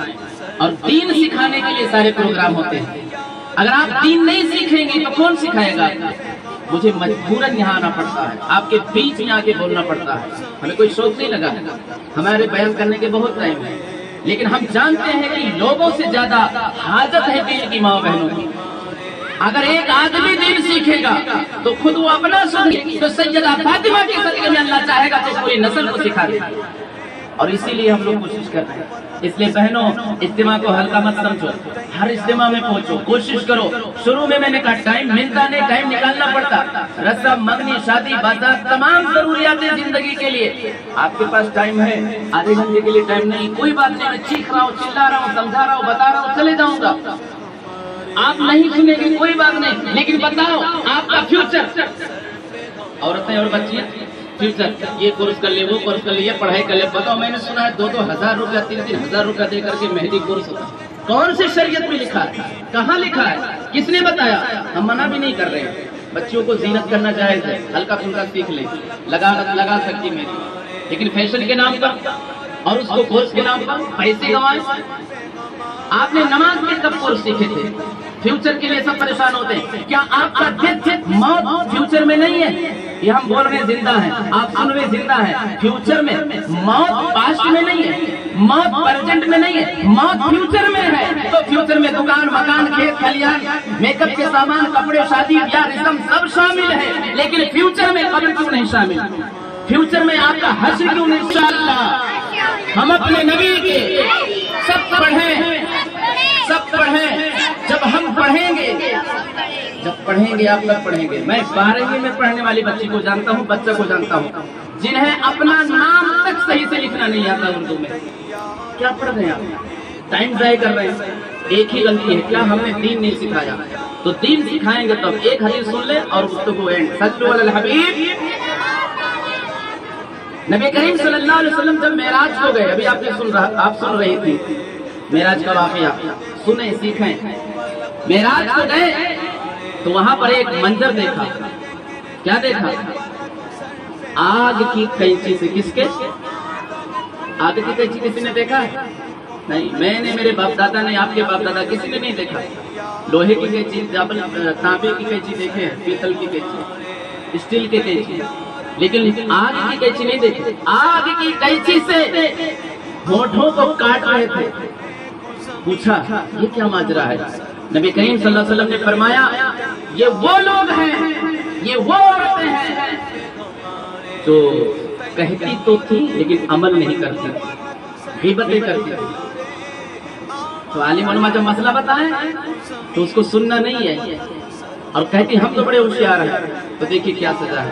اور دین سکھانے کے لیے سارے پروگرام ہوتے ہیں۔ اگر آپ دین نہیں سیکھیں گے تو کون سکھائے گا؟ مجھے مجبوراً یہاں آنا پڑتا ہے، آپ کے بیچ میں آ کے بولنا پڑتا ہے، ہمیں کوئی شوق نہیں لگا، ہمارے بیان کرنے کے بہت ٹائم ہے، لیکن ہم جانتے ہیں کہ لوگوں سے زیادہ حاجت ہے دین کی ماں بہنوں کی۔ اگر ایک آدمی دین سیکھے گا تو خود وہ اپنا سنے، تو سیدہ فاطمہ کے صدقے میں اللہ چاہے گا تو پوری نسل کو سکھا دے، اور اسی لیے ہم لوگ کوشش کر رہے ہیں۔ اس لیے بہنوں، اجتماع کو ہلکا مت سمجھو، ہر اجتماع میں پہنچو، کوشش کرو۔ شروع میں نے کہا ٹائم ملتا نہیں، ٹائم نکالنا پڑتا، رسم منگنی شادی بازار تمام ضروریات زندگی کے لیے آپ کے پاس ٹائم ہے، آدھے گھنٹے کے لیے ٹائم نہیں، کوئی بات نہیں، میں چیخ رہا ہوں، چلا رہا ہوں، سمجھا رہا ہوں، بتا رہا ہوں، چلے جاؤں گا، آپ نہیں سنیں گے کوئی بات نہیں، لیکن بتاؤ آپ کا فیوچر، عورتیں اور بچیاں فیوچر، یہ کورس کر لے، وہ کورس کر لے، یہ پڑھائی کر لے، بتاؤ میں نے سنا ہے 2,000 روپیہ 3,000 روپیہ دے کر کے مہندی کورس ہوتا ہے، کون سی شریعت میں لکھا ہے؟ کہاں لکھا ہے؟ کس نے بتایا؟ ہم منع بھی نہیں کر رہے ہیں، بچوں کو زینت کرنا جائز ہے، ہلکا پھلکا سیکھ لیں، لگا سکتی مہندی، لیکن فیشن کے نام پر اور اس کو کورس کے نام پر پیسے گوائیں۔ آپ نے نماز کے کب کورس سیکھے تھے؟ فیوچر کے لیے سب پریشان ہوتے ہیں، کیا آپ کا موت فیوچر میں نہیں ہے؟ یہ ہم بول رہے زندہ ہیں، آپ سن رہے زندہ ہیں، فیوچر میں، موت پاسٹ میں نہیں ہے، موت پریزنٹ میں نہیں ہے، موت فیوچر میں ہے۔ تو فیوچر میں دکان مکان کھیت کھلیان میک اپ کے سامان کپڑے شادی بیاہ رسم سب شامل ہے، لیکن فیوچر میں قبر کیوں نہیں شامل؟ فیوچر میں آپ کا حشر کیوں نہیں؟ انشاءاللہ ہم اپنے نبی کے سب پڑھیں، جب ہم پڑھیں گے آپ تک پڑھیں گے۔ میں 12ویں میں پڑھنے والی بچی کو جانتا ہوں، بچہ کو جانتا ہوں، جنہیں اپنا نام تک صحیح سے لکھنا نہیں آتا اردو میں۔ کیا پڑھ رہے ہیں آپ؟ ٹائم ضائع کر رہے ہیں۔ ایک ہی غلطی ہے، کیا ہم نے دین نہیں سکھایا؟ تو دین سکھائیں گے تب۔ ایک حدیث سن لیں اور گفتگو اینڈ۔ صلو علی الحبیب۔ نبی کریم صلی اللہ علیہ وسلم جب معراج کو گئے، ابھی آپ سن رہی تھی معراج کا واقعہ، سنیں سیکھیں۔ معراج کو گئے تو وہاں پر ایک منظر دیکھا۔ کیا دیکھا؟ آگ کی قینچی سے، کس کے؟ آگ کی قینچی کسی نے دیکھا ہے؟ نہیں، میں نے، میرے باپ دادا نے، آپ کے باپ دادا کسی نے نہیں دیکھا۔ لوہے کی قینچی، تانبے کی قینچی دیکھے، پیتل کی قینچی، اسٹیل کی قینچی، لیکن آگ کی قینچی نہیں دیکھی۔ آگ کی قینچی سے ہونٹوں کو کاٹ رہے تھے۔ پوچھا یہ کیا ماجرا ہے؟ نبی کریم صلی اللہ علیہ وسلم نے فرمایا یہ وہ لوگ ہیں، یہ وہ عورتیں ہیں جو کہتی تو تھی لیکن عمل نہیں کرتی، غیبتیں کرتی تھی۔ تو عالم علماء جب مسئلہ بتائیں تو اس کو سننا نہیں ہے اور کہتی ہم تو بڑے ہوشیار ہیں، تو دیکھیے کیا سزا ہے۔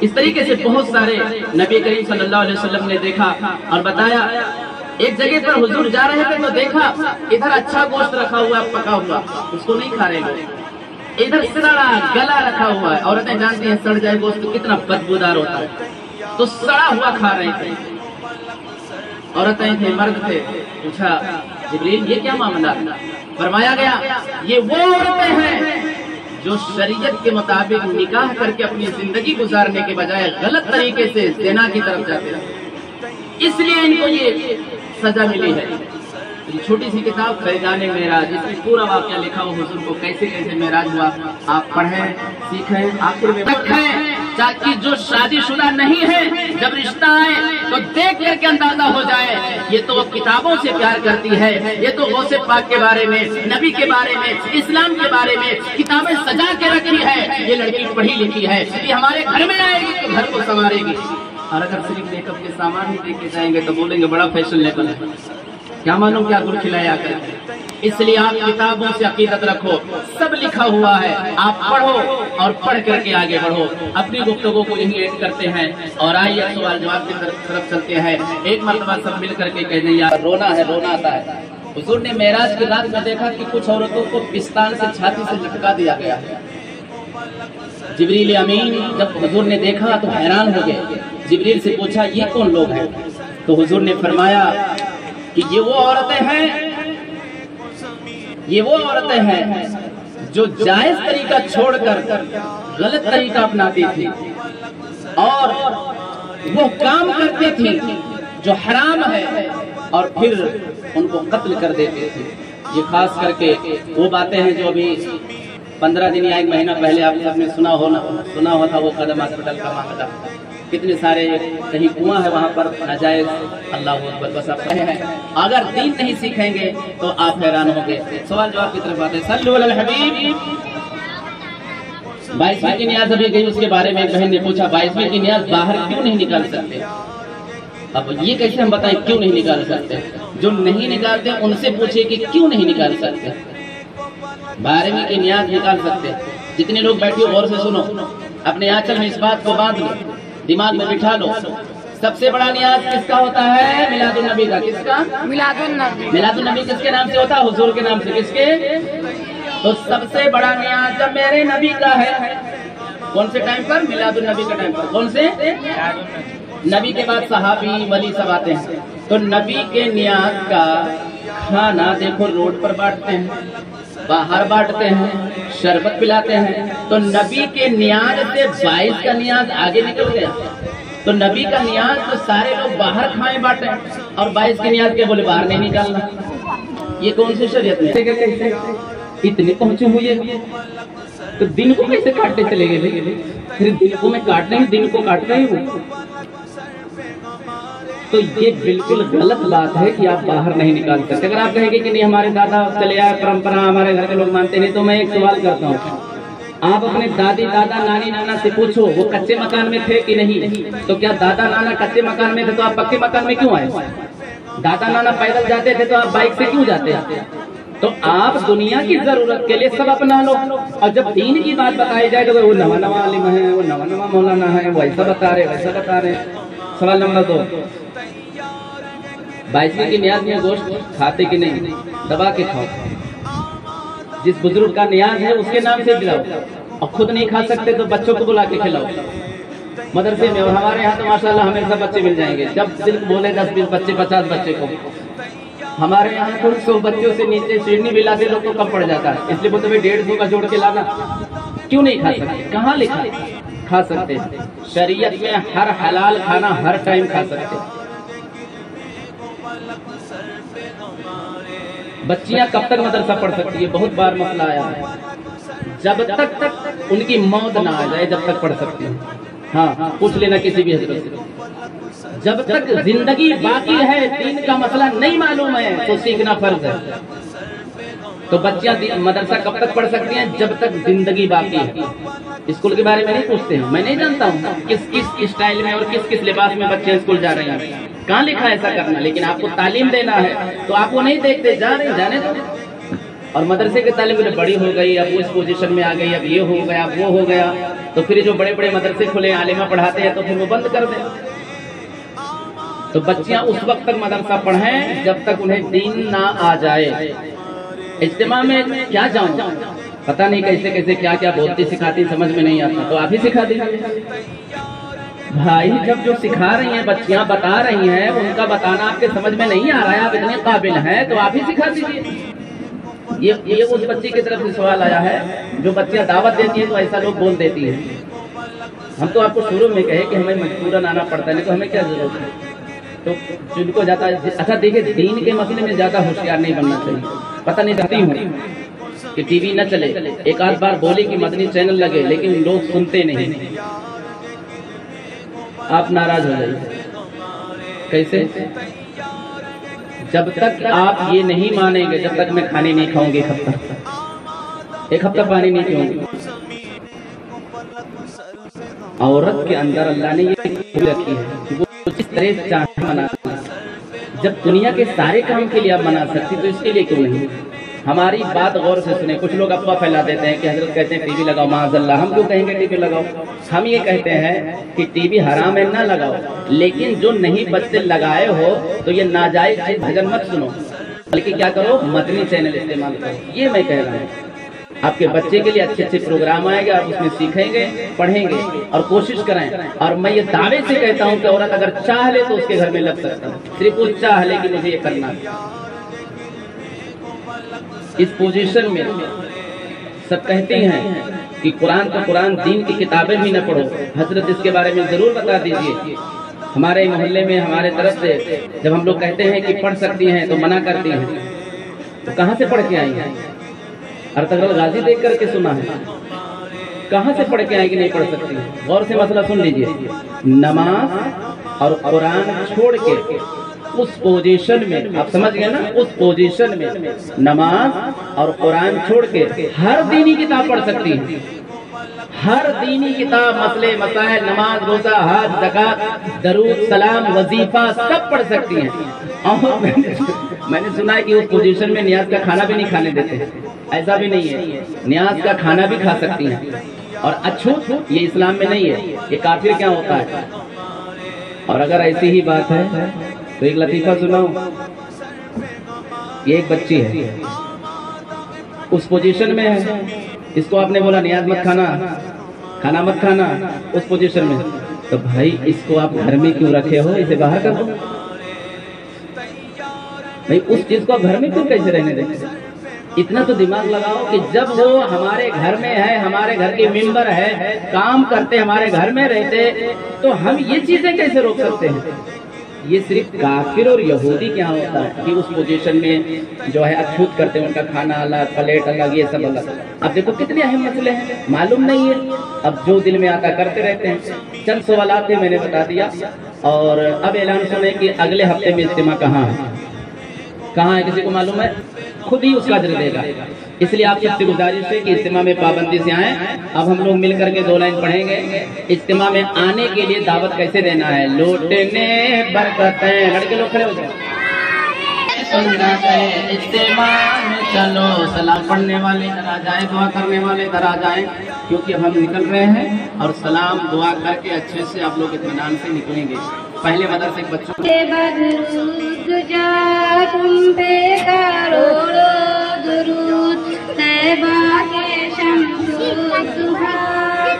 اس طریقے سے بہت سارے نبی کریم صلی اللہ علیہ وسلم نے دیکھا اور بتایا۔ ایک جگہ پر حضور جا رہے تھے تو دیکھا ادھر اچھا گوشت رکھا ہوا ہے، پکا ہوا، اس کو نہیں کھا رہے لوگ، ادھر سڑا گلا رکھا ہوا ہے۔ عورتیں جانتی ہیں سڑ جائے گوشت کتنا بدبودار ہوتا ہے، تو سڑا ہوا کھا رہے تھے۔ عورتیں تھے، مرد تھے۔ پوچھا جبریل یہ کیا معاملہ؟ فرمایا گیا یہ وہ عورتیں ہیں جو شریعت کے مطابق نکاح کر کے اپنی زندگی گزارنے کے بجائے غلط طریقے سے زنا کی طرف جاتے ہیں، اس لیے ان کو یہ سزا ملی ہے۔ یہ چھوٹی سی کتاب فیضان معراج، اس میں پورا واقعہ لکھا ہو حضور کو کیسے کیسے معراج ہوا، آپ پڑھیں سیکھیں، آخر میں رکھیں تاکہ جو شادی شدہ نہیں ہے جب رشتہ آئے تو دیکھ کر کے اندازہ ہو جائے یہ تو وہ کتابوں سے پیار کرتی ہے، یہ تو غوث پاک کے بارے میں، نبی کے بارے میں، اسلام کے بارے میں کتابیں سجا کے رکھی ہے، یہ لڑکی پڑھی لکھی ہے، یہ ہمارے گھر میں آئے گی تو گھر کو سنوارے گی۔ اور اگر صرف میک اپ کے سامان ہی دیکھ کے جائیں گے تو بولیں گے بڑا فیشن لیبل ہے، کیا معلوم کیا گل کھلایا کر۔ اس لیے آپ کتابوں سے عقیدت رکھو، سب لکھا ہوا ہے، آپ پڑھو اور پڑھ کر کے آگے بڑھو۔ اپنی گفتگو کو یہیں ایڈ کرتے ہیں اور آئیے سوال جواب کی طرف چلتے ہیں۔ ایک مرتبہ سب مل کر کے کہہ دیں یار رونا ہے، رونا آتا ہے۔ हुजूर ने मेराज की रात में देखा कि कुछ औरतों को पिस्तान से छाती से लटका दिया गया है। जिब्रील अमीन जब हुजूर ने देखा तो हैरान हो गए। जिब्रील से पूछा ये कौन लोग हैं? तो हुजूर ने फरमाया कि ये वो औरतें हैं जो जायज तरीका छोड़कर गलत तरीका अपनाती थी और वो काम करती थी जो हराम है और फिर उनको कत्ल कर देते थे। ये खास करके वो बातें हैं जो अभी 15 दिन या 1 महीना पहले आप सबने सुना हुआ था, वो कदम हॉस्पिटल का मामला। कितने सारे कहीं कुआं है वहाँ पर नाजायज, अल्लाह अकबर, बस आप हैं। अगर दीन नहीं सीखेंगे तो आप हैरान होंगे। सवाल जवाब की तरफ आते हैं। सल्लु अलल हबीब। 22वीं की नियाज अभी गई, उसके बारे में एक बहन ने पूछा 22वीं की नियाज बाहर क्यों नहीं निकाल सकते? अब ये कैसे हम बताएं क्यों नहीं निकाल सकते? जो नहीं निकालते उनसे पूछे कि क्यों नहीं निकाल सकते। 12वीं की नियाज निकाल सकते। जितने लोग बैठे हो गौर से सुनो, अपने आंचल में इस बात को बांध लो, दिमाग में बिठा लो। सबसे बड़ा नियाज किसका होता है? मिलादुन नबी का। किसका? मिलादुन नबी किसके नाम से होता है? हुजूर के नाम से। किसके? तो सबसे बड़ा नियाज जब मेरे नबी का है, कौन से टाइम पर? मिलादुन नबी के टाइम पर। कौन से? नबी के बाद सहाबी वली सब आते हैं। तो नबी के नियाज का खाना देखो रोड पर बांटते हैं, बाहर बांटते हैं, शरबत पिलाते हैं। तो नबी के नियाज से 22 का नियाज आगे निकल गया। तो नबी का नियाज तो सारे लोग बाहर खाए बांटे और 22 के नियाज के बोले बाहर नहीं निकालना। ये कौन सी शरीयत में? इतने पहुंचे हुए तो दिन को कैसे काटते चले गए? फिर दिन को मैं काट रही हूँ, दिन को काट रही हूँ। तो ये बिल्कुल गलत बात है कि आप बाहर नहीं निकाल सकते। अगर आप कहेंगे कि नहीं हमारे दादा चले आए परंपरा, हमारे घर के लोग मानते नहीं, तो मैं एक सवाल करता हूँ, आप अपने दादी दादा नानी नाना से पूछो वो कच्चे मकान में थे कि नहीं? तो क्या दादा नाना कच्चे मकान में थे तो आप पक्के मकान में क्यों आए? दादा नाना पैदल जाते थे तो आप बाइक से क्यों जाते? तो आप दुनिया की जरूरत के लिए सब अपना लो, और जब दीन की बात बताई जाए तो वो नवा नवा आलिम है, वो नवा नवा मौलाना है, वो ऐसा बता रहे वैसा बता रहे। सवाल नंबर 2, 22वीं की नियाज में गोश्त खाते कि नहीं? दबा के खाओ। जिस बुजुर्ग का नियाज है उसके नाम से दिलाओ, और खुद नहीं खा सकते तो बच्चों को बुला के खिलाओ। मदरसे में, और हमारे यहाँ तो माशाल्लाह हमेशा बच्चे मिल जाएंगे। जब दिल बोले 10-20 बच्चे, 50 बच्चे को, हमारे यहाँ तो 100 बच्चों से नीचे सीढ़नी भी लाते लोग को कम पड़ जाता है। इसलिए बोलते भाई 150 का जोड़ के लाना। क्यों नहीं खा सकते? कहाँ लिखा? खा सकते हैं। शरीयत में हर हलाल खाना हर टाइम खा सकते हैं। बच्चियां कब तक मदरसा पढ़ सकती है? बहुत बार मसला आया है। जब तक उनकी मौत ना आ जाए जब तक पढ़ सकती है। हाँ, पूछ लेना किसी भी हजरत से। जब तक जिंदगी बाकी है, दीन का मसला नहीं मालूम है तो सीखना फर्ज है। तो बच्चियां मदरसा कब तक पढ़ सकती हैं? जब तक जिंदगी बाकी है। स्कूल के बारे में नहीं पूछते हैं, मैं नहीं जानता हूँ किस किस स्टाइल में और किस किस लिबास में बच्चे स्कूल जा रहे हैं, कहाँ लिखा है ऐसा करना। लेकिन आपको तालीम देना है तो आप वो नहीं देखते, जा रहे जाने दो। और मदरसे की तालीम बड़ी हो गई, अब वो इस पोजीशन में आ गई, अब ये हो गया, अब वो हो गया, तो फिर जो बड़े बड़े मदरसे खुले आलिमा पढ़ाते हैं तो फिर वो बंद कर दें। तो बच्चियां उस वक्त तक मदरसा पढ़ें जब तक उन्हें दीन ना आ जाए। इज्तिमा में क्या जाऊं, पता नहीं कैसे कैसे क्या क्या बोलती सिखाती समझ में नहीं आता, तो आप ही सिखा दीजिए भाई। जब जो सिखा रही हैं बच्चियां बता रही हैं, उनका बताना आपके समझ में नहीं आ रहा है, आप इतने काबिल हैं तो आप ही सिखा दीजिए। ये उस बच्ची की तरफ से सवाल आया है जो बच्चियां दावत देती है तो ऐसा लोग बोल देती है। हम तो आपको शुरू में कहे कि हमें मजबूरन आना पड़ता है, नहीं तो हमें क्या जरूरत है। तो जिनको जाता अच्छा देखिए, दीन के मसले में ज्यादा होशियार नहीं बनना चाहिए। पता नहीं चाहती हूँ कि टीवी न चले, एक आध बार बोले कि मदनी चैनल लगे, लेकिन लोग सुनते नहीं। आप नाराज हो जाइए। कैसे? जब तक आप ये नहीं मानेंगे, जब तक मैं खाने नहीं खाऊंगी, एक हफ्ता पानी नहीं पीऊंगी। औरत के अंदर अल्लाह ने ये रखी है, वो जिस तरह से चाहे मना। जब दुनिया के सारे काम के लिए आप मना सकती तो इसके लिए क्यों नहीं? हमारी बात गौर से सुने। कुछ लोग अफवाह फैला देते हैं कि हजरत कहते हैं टीवी लगाओ, माज़अल्लाह। हम क्यों कहेंगे टीवी लगाओ? हम ये कहते हैं कि टीवी हराम है, ना लगाओ, लेकिन जो नहीं बच्चे लगाए हो तो ये नाजायज भजन मत सुनो। बल्कि क्या करो, मदनी चैनल इस्तेमाल करो। ये मैं कह रहा हूँ, आपके बच्चे के लिए अच्छे अच्छे प्रोग्राम आएंगे, आप उसमें सीखेंगे, पढ़ेंगे और कोशिश करें। और मैं ये दावे से कहता हूँ कि औरत अगर चाह ले तो उसके घर में लग सकता है, सिर्फ वो चाह ले कि मुझे ये करना है। इस पोजीशन में सब कहते हैं कि कुरान तो कुरान, दीन की किताबें भी न पढ़ो। हजरत इसके बारे में जरूर बता दीजिए। हमारे मोहल्ले में हमारे तरफ से जब हम लोग कहते हैं कि पढ़ सकती हैं तो मना करती हैं, तो कहाँ से पढ़ के आई हैं? अर्तगरल गाजी देख करके सुना है, कहाँ से पढ़ के आएगी नहीं पढ़ सकती? गौर से मसला सुन लीजिए। नमाज और कुरान छोड़ के उस पोजीशन में, आप समझ गए ना, उस पोजीशन में नमाज और कुरान छोड़ के हर दीनी किताब पढ़ सकती है। हर दीनी किताब, मसले मसाइल, नमाज, रोजा, हज, ज़कात, दरूद, सलाम, वजीफा सब पढ़ सकती हैं। और मैंने सुना है कि उस पोजीशन में नियाज का खाना भी नहीं खाने देते। ऐसा भी नहीं है, नियाज का खाना भी खा सकती हैं। और अछूत ये इस्लाम में नहीं है, ये काफिर क्या होता है। और अगर ऐसी ही बात है तो एक लतीफा सुनाओ। ये एक बच्ची है, उस पोजीशन में है, इसको आपने बोला नियाज मत खाना, खाना मत खाना, उस पोजीशन में, तो भाई इसको आप घर में क्यों रखे हो? इसे बाहर कर दो भाई। उस चीज को घर में क्यों कैसे रहने देंगे? इतना तो दिमाग लगाओ कि जब वो हमारे घर में है, हमारे घर के मेंबर है, काम करते, हमारे घर में रहते, तो हम ये चीजें कैसे रोक सकते हैं? ये सिर्फ काफिर और यहूदी क्या होता है कि उस पोजीशन में जो है अछूत करते हैं, उनका खाना अलग, प्लेट अलग, ये सब अलग। अब देखो कितने अहम मसले हैं, मालूम नहीं है, अब जो दिल में आता करते रहते हैं। चंद सवालात थे, मैंने बता दिया। और अब ऐलान सुने कि अगले हफ्ते में इज्तिमा कहाँ है, कहाँ है, किसी को मालूम है? खुद ही उसका अजर देगा। इसलिए आप सबसे गुजारिश है कि इज्तिमा में पाबंदी से आएं। अब हम लोग मिल करके 2 लाइन पढ़ेंगे। इज्तिमा में आने के लिए दावत कैसे देना है? लौटने बरकतें, लड़के लोग खड़े हो जाओ। इज्तिमा में चलो, सलाम पढ़ने वाले इधर आ जाए, दुआ करने वाले इधर आ जाए, क्योंकि अब हम निकल रहे हैं और सलाम दुआ करके अच्छे से आप लोग इत्मीनान से निकलेंगे। पहले मदरसे के बच्चों तुम पे करोड़ों दुरूद, तैबा के शम्सो दुहा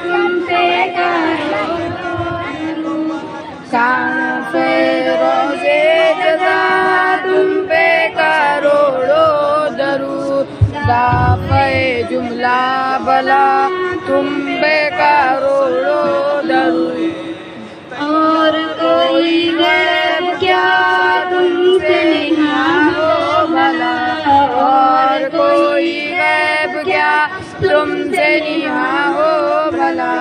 तुम पे करोड़ों दुरूद, काफ़े रोज़े जज़ा तुम पे करोड़ों दरूद, दाफ़े जुमला बला तुम पे करोड़ों दरूद। और कोई गैब क्या तुमसे निहा हो भला, और कोई गैब क्या तुमसे निहा हो भला,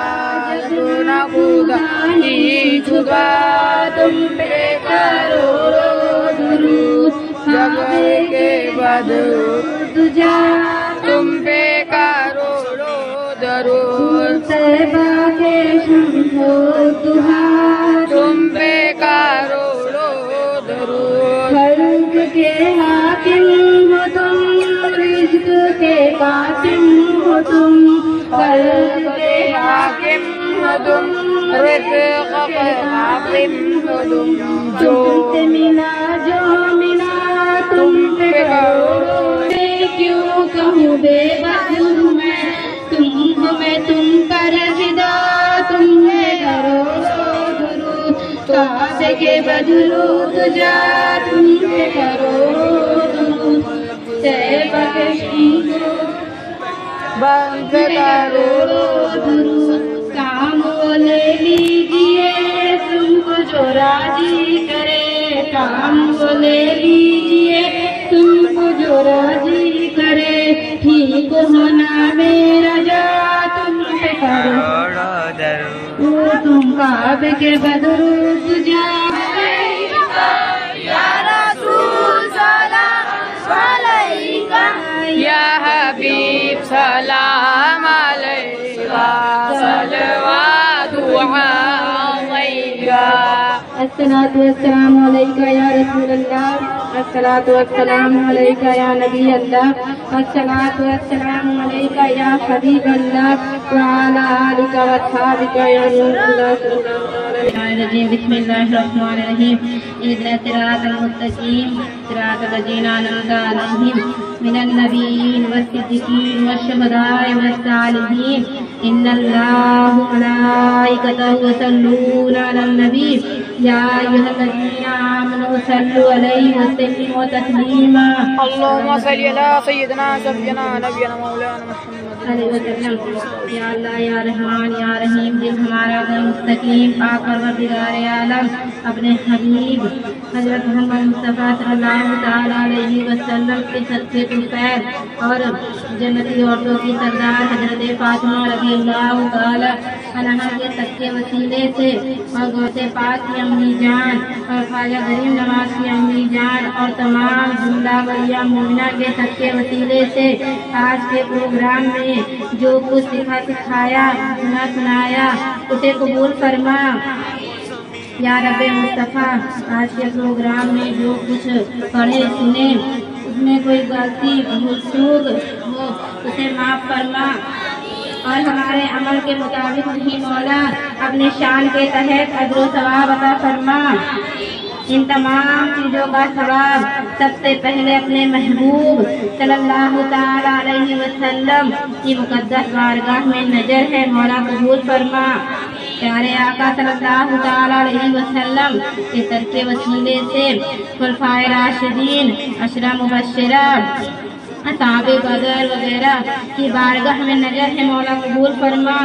ना खुदा ही खुदा तुम पे करोड़ों दुरूद, जब के बदरूद जा तुम पे करोड़ों दरूद, तैबा के शम्सो दुहा तुम पे करोड़ों दरूद। खल्क के हाकिम हो तुम, रिज़्क़ के कासिम हो तुम, खल्क के हाकिम हो तुम, रिज़्क़ के कासिम हो तुम, तुमसे मिला जो मिला तुम पे करोड़ों। क्यों कहूँ बेबस हूँ मैं, तुमको मैं तुम पर फिदा, तुम्हें करोड़ों दुरूद, काबे के बदरूद जा तुम पे करोड़ों दुरूद, तैबा के शम्सो बंद करोड़ों दुरूद। काम वो ले लीजिए तुमको जो राजी करे, काम वो ले लीजिए तुमको जो राजी करे, ठीक होना मेरा जा तुम पे करो वो तुम काबे के बदरूद जा। या रसूल सलाम अलैका, या हबीब सलाम अलैका, सलवातु अलैका। अस्सलातु वस्सलामु अलैका या रसूल अल्लाह, अस्सलातु वस्सलामु अलैका या नबी अल्लाह, अस्सलातु वस्सलामु अलैका या हबीब अल्लाह, व अला आलिका व अस्हाबिका या नूर अल्लाह। बिस्मिल्लाहिर्रहमानिर्रहीम इहदिना सिरातल मुस्तकीम सिरातल लज़ीना अनअमता अलैहिम मिनन नबिय्यीन वस्सिद्दीकीन वश्शुहदाए वस्सालिहीन इन्नल्लाहा व मलाइकतहु यसल्लूना अलन नबी या अय्युहल्लज़ीना आमनू सल्लु अलैहि वसल्लिमू तस्लीमा اللهم صل على سيدنا سيدنا نبينا مولانا محمد या अल्लाह या रहमान या रहीम जिस हमारा घर मुस्तकीम पाक परवरदिगार आलम अपने हबीब हजरत मोहम्मद मुस्तफ़ा सल्लल्लाहु तआला अलैहि वसल्लम के सच्चे पैर और जन्नती औरतों की सरदार हजरत फातिमा रज़ियल्लाहु तआला अन्हा के सच्चे वसीले से और गौसे पाक की अम्मी जान और ख्वाजा गरीब नवाज की अम्मी जान और तमाम जुमला वलिया मोमिना के सच्चे वसीले से आज के प्रोग्राम में जो कुछ सिखाया सुनाया उसे कबूल फरमा या रब्बे मुस्तफ़ा। आज के प्रोग्राम में जो कुछ पढ़े सुने उसमें कोई गलती भूल चूक हो उसे माफ़ फरमा और हमारे अमल के मुताबिक ही मौला अपने शान के तहत अजर सवाब अता फरमा। इन तमाम चीज़ों का सवाब सबसे पहले अपने महबूब सल्लल्लाहु तआला अलैहि वसल्लम की मुक़द्दस बारगाह में नज़र है मौला कबूल फरमा। प्यारे आका सल्लल्लाहु तआला अलैहि वसल्लम के सर के वसीले से खुलफाए राशिदीन अशरा मुबश्शिरा साहबे बदर वगैरह की बारगाह में नजर है मौला कबूल फरमा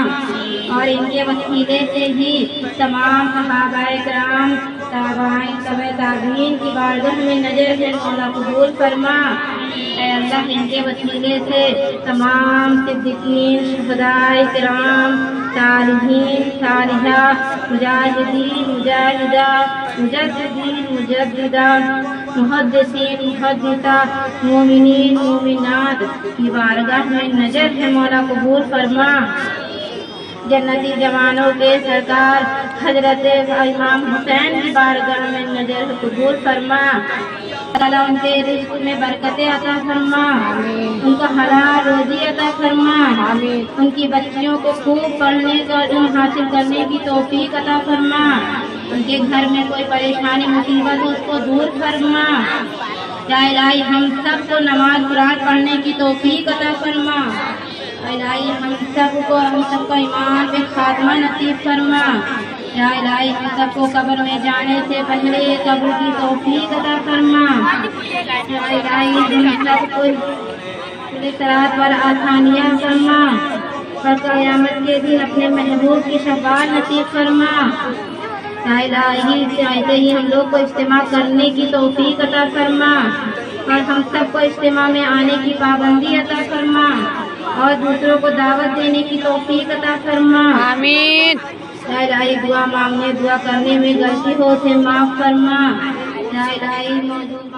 और इनके वसीले से ही तमाम सहाबाए किराम ताबाईन तबे ताबीन की बारगाह में नजर है मौला कबूल फरमा। ऐ अल्लाह इनके वसीले से तमाम सिद्दीकीन शुहदाए किराम सालिहीन सालिहा मुजाहिदीन मुजाहिदा मुजद्दिदीन मुजद्दिदा मुहद्दिसीन मुहद्दिसा मोमिनीन मोमिनात की बारगाह में नजर है मौला कबूल फरमा। जन्नती जवानों के सरकार हजरत इमाम हुसैन की बारगाह में नजर कबूल फरमा। अल्लाह उनके रिज़्क़ में बरकतें अता फरमा, उनका हलाल रोजी अता फरमा, उनकी बच्चियों को खूब पढ़ने का इल्म हासिल करने की तौफीक अता फरमा, उनके घर में कोई परेशानी मुसीबत हो उसको दूर फरमा। या इलाही हम सबको नमाज कुरान पढ़ने की तौफीक अता फरमा। इलाही हम सबको ईमान में खात्मा नसीब फरमा। या इलाही हम सबको कब्र में जाने से पहले कब्र की तौफीक अता फरमा। या इलाही हम सबको सिरात पर आसानियाँ फरमा और क़यामत के दिन अपने महबूब की शफ़ाअत नसीब फरमा। या इलाही ऐसे ही हम लोग को इज्तिमा करने की तौफीक अता फरमा और हम सबको इज्तिमा में आने की पाबंदी अता फरमा और दूसरों को दावत देने की तौफीक अता फरमा। आमीन। या इलाही दुआ मांगने दुआ करने में गलती हो उसे माफ़ फरमा। या इलाही मौजूद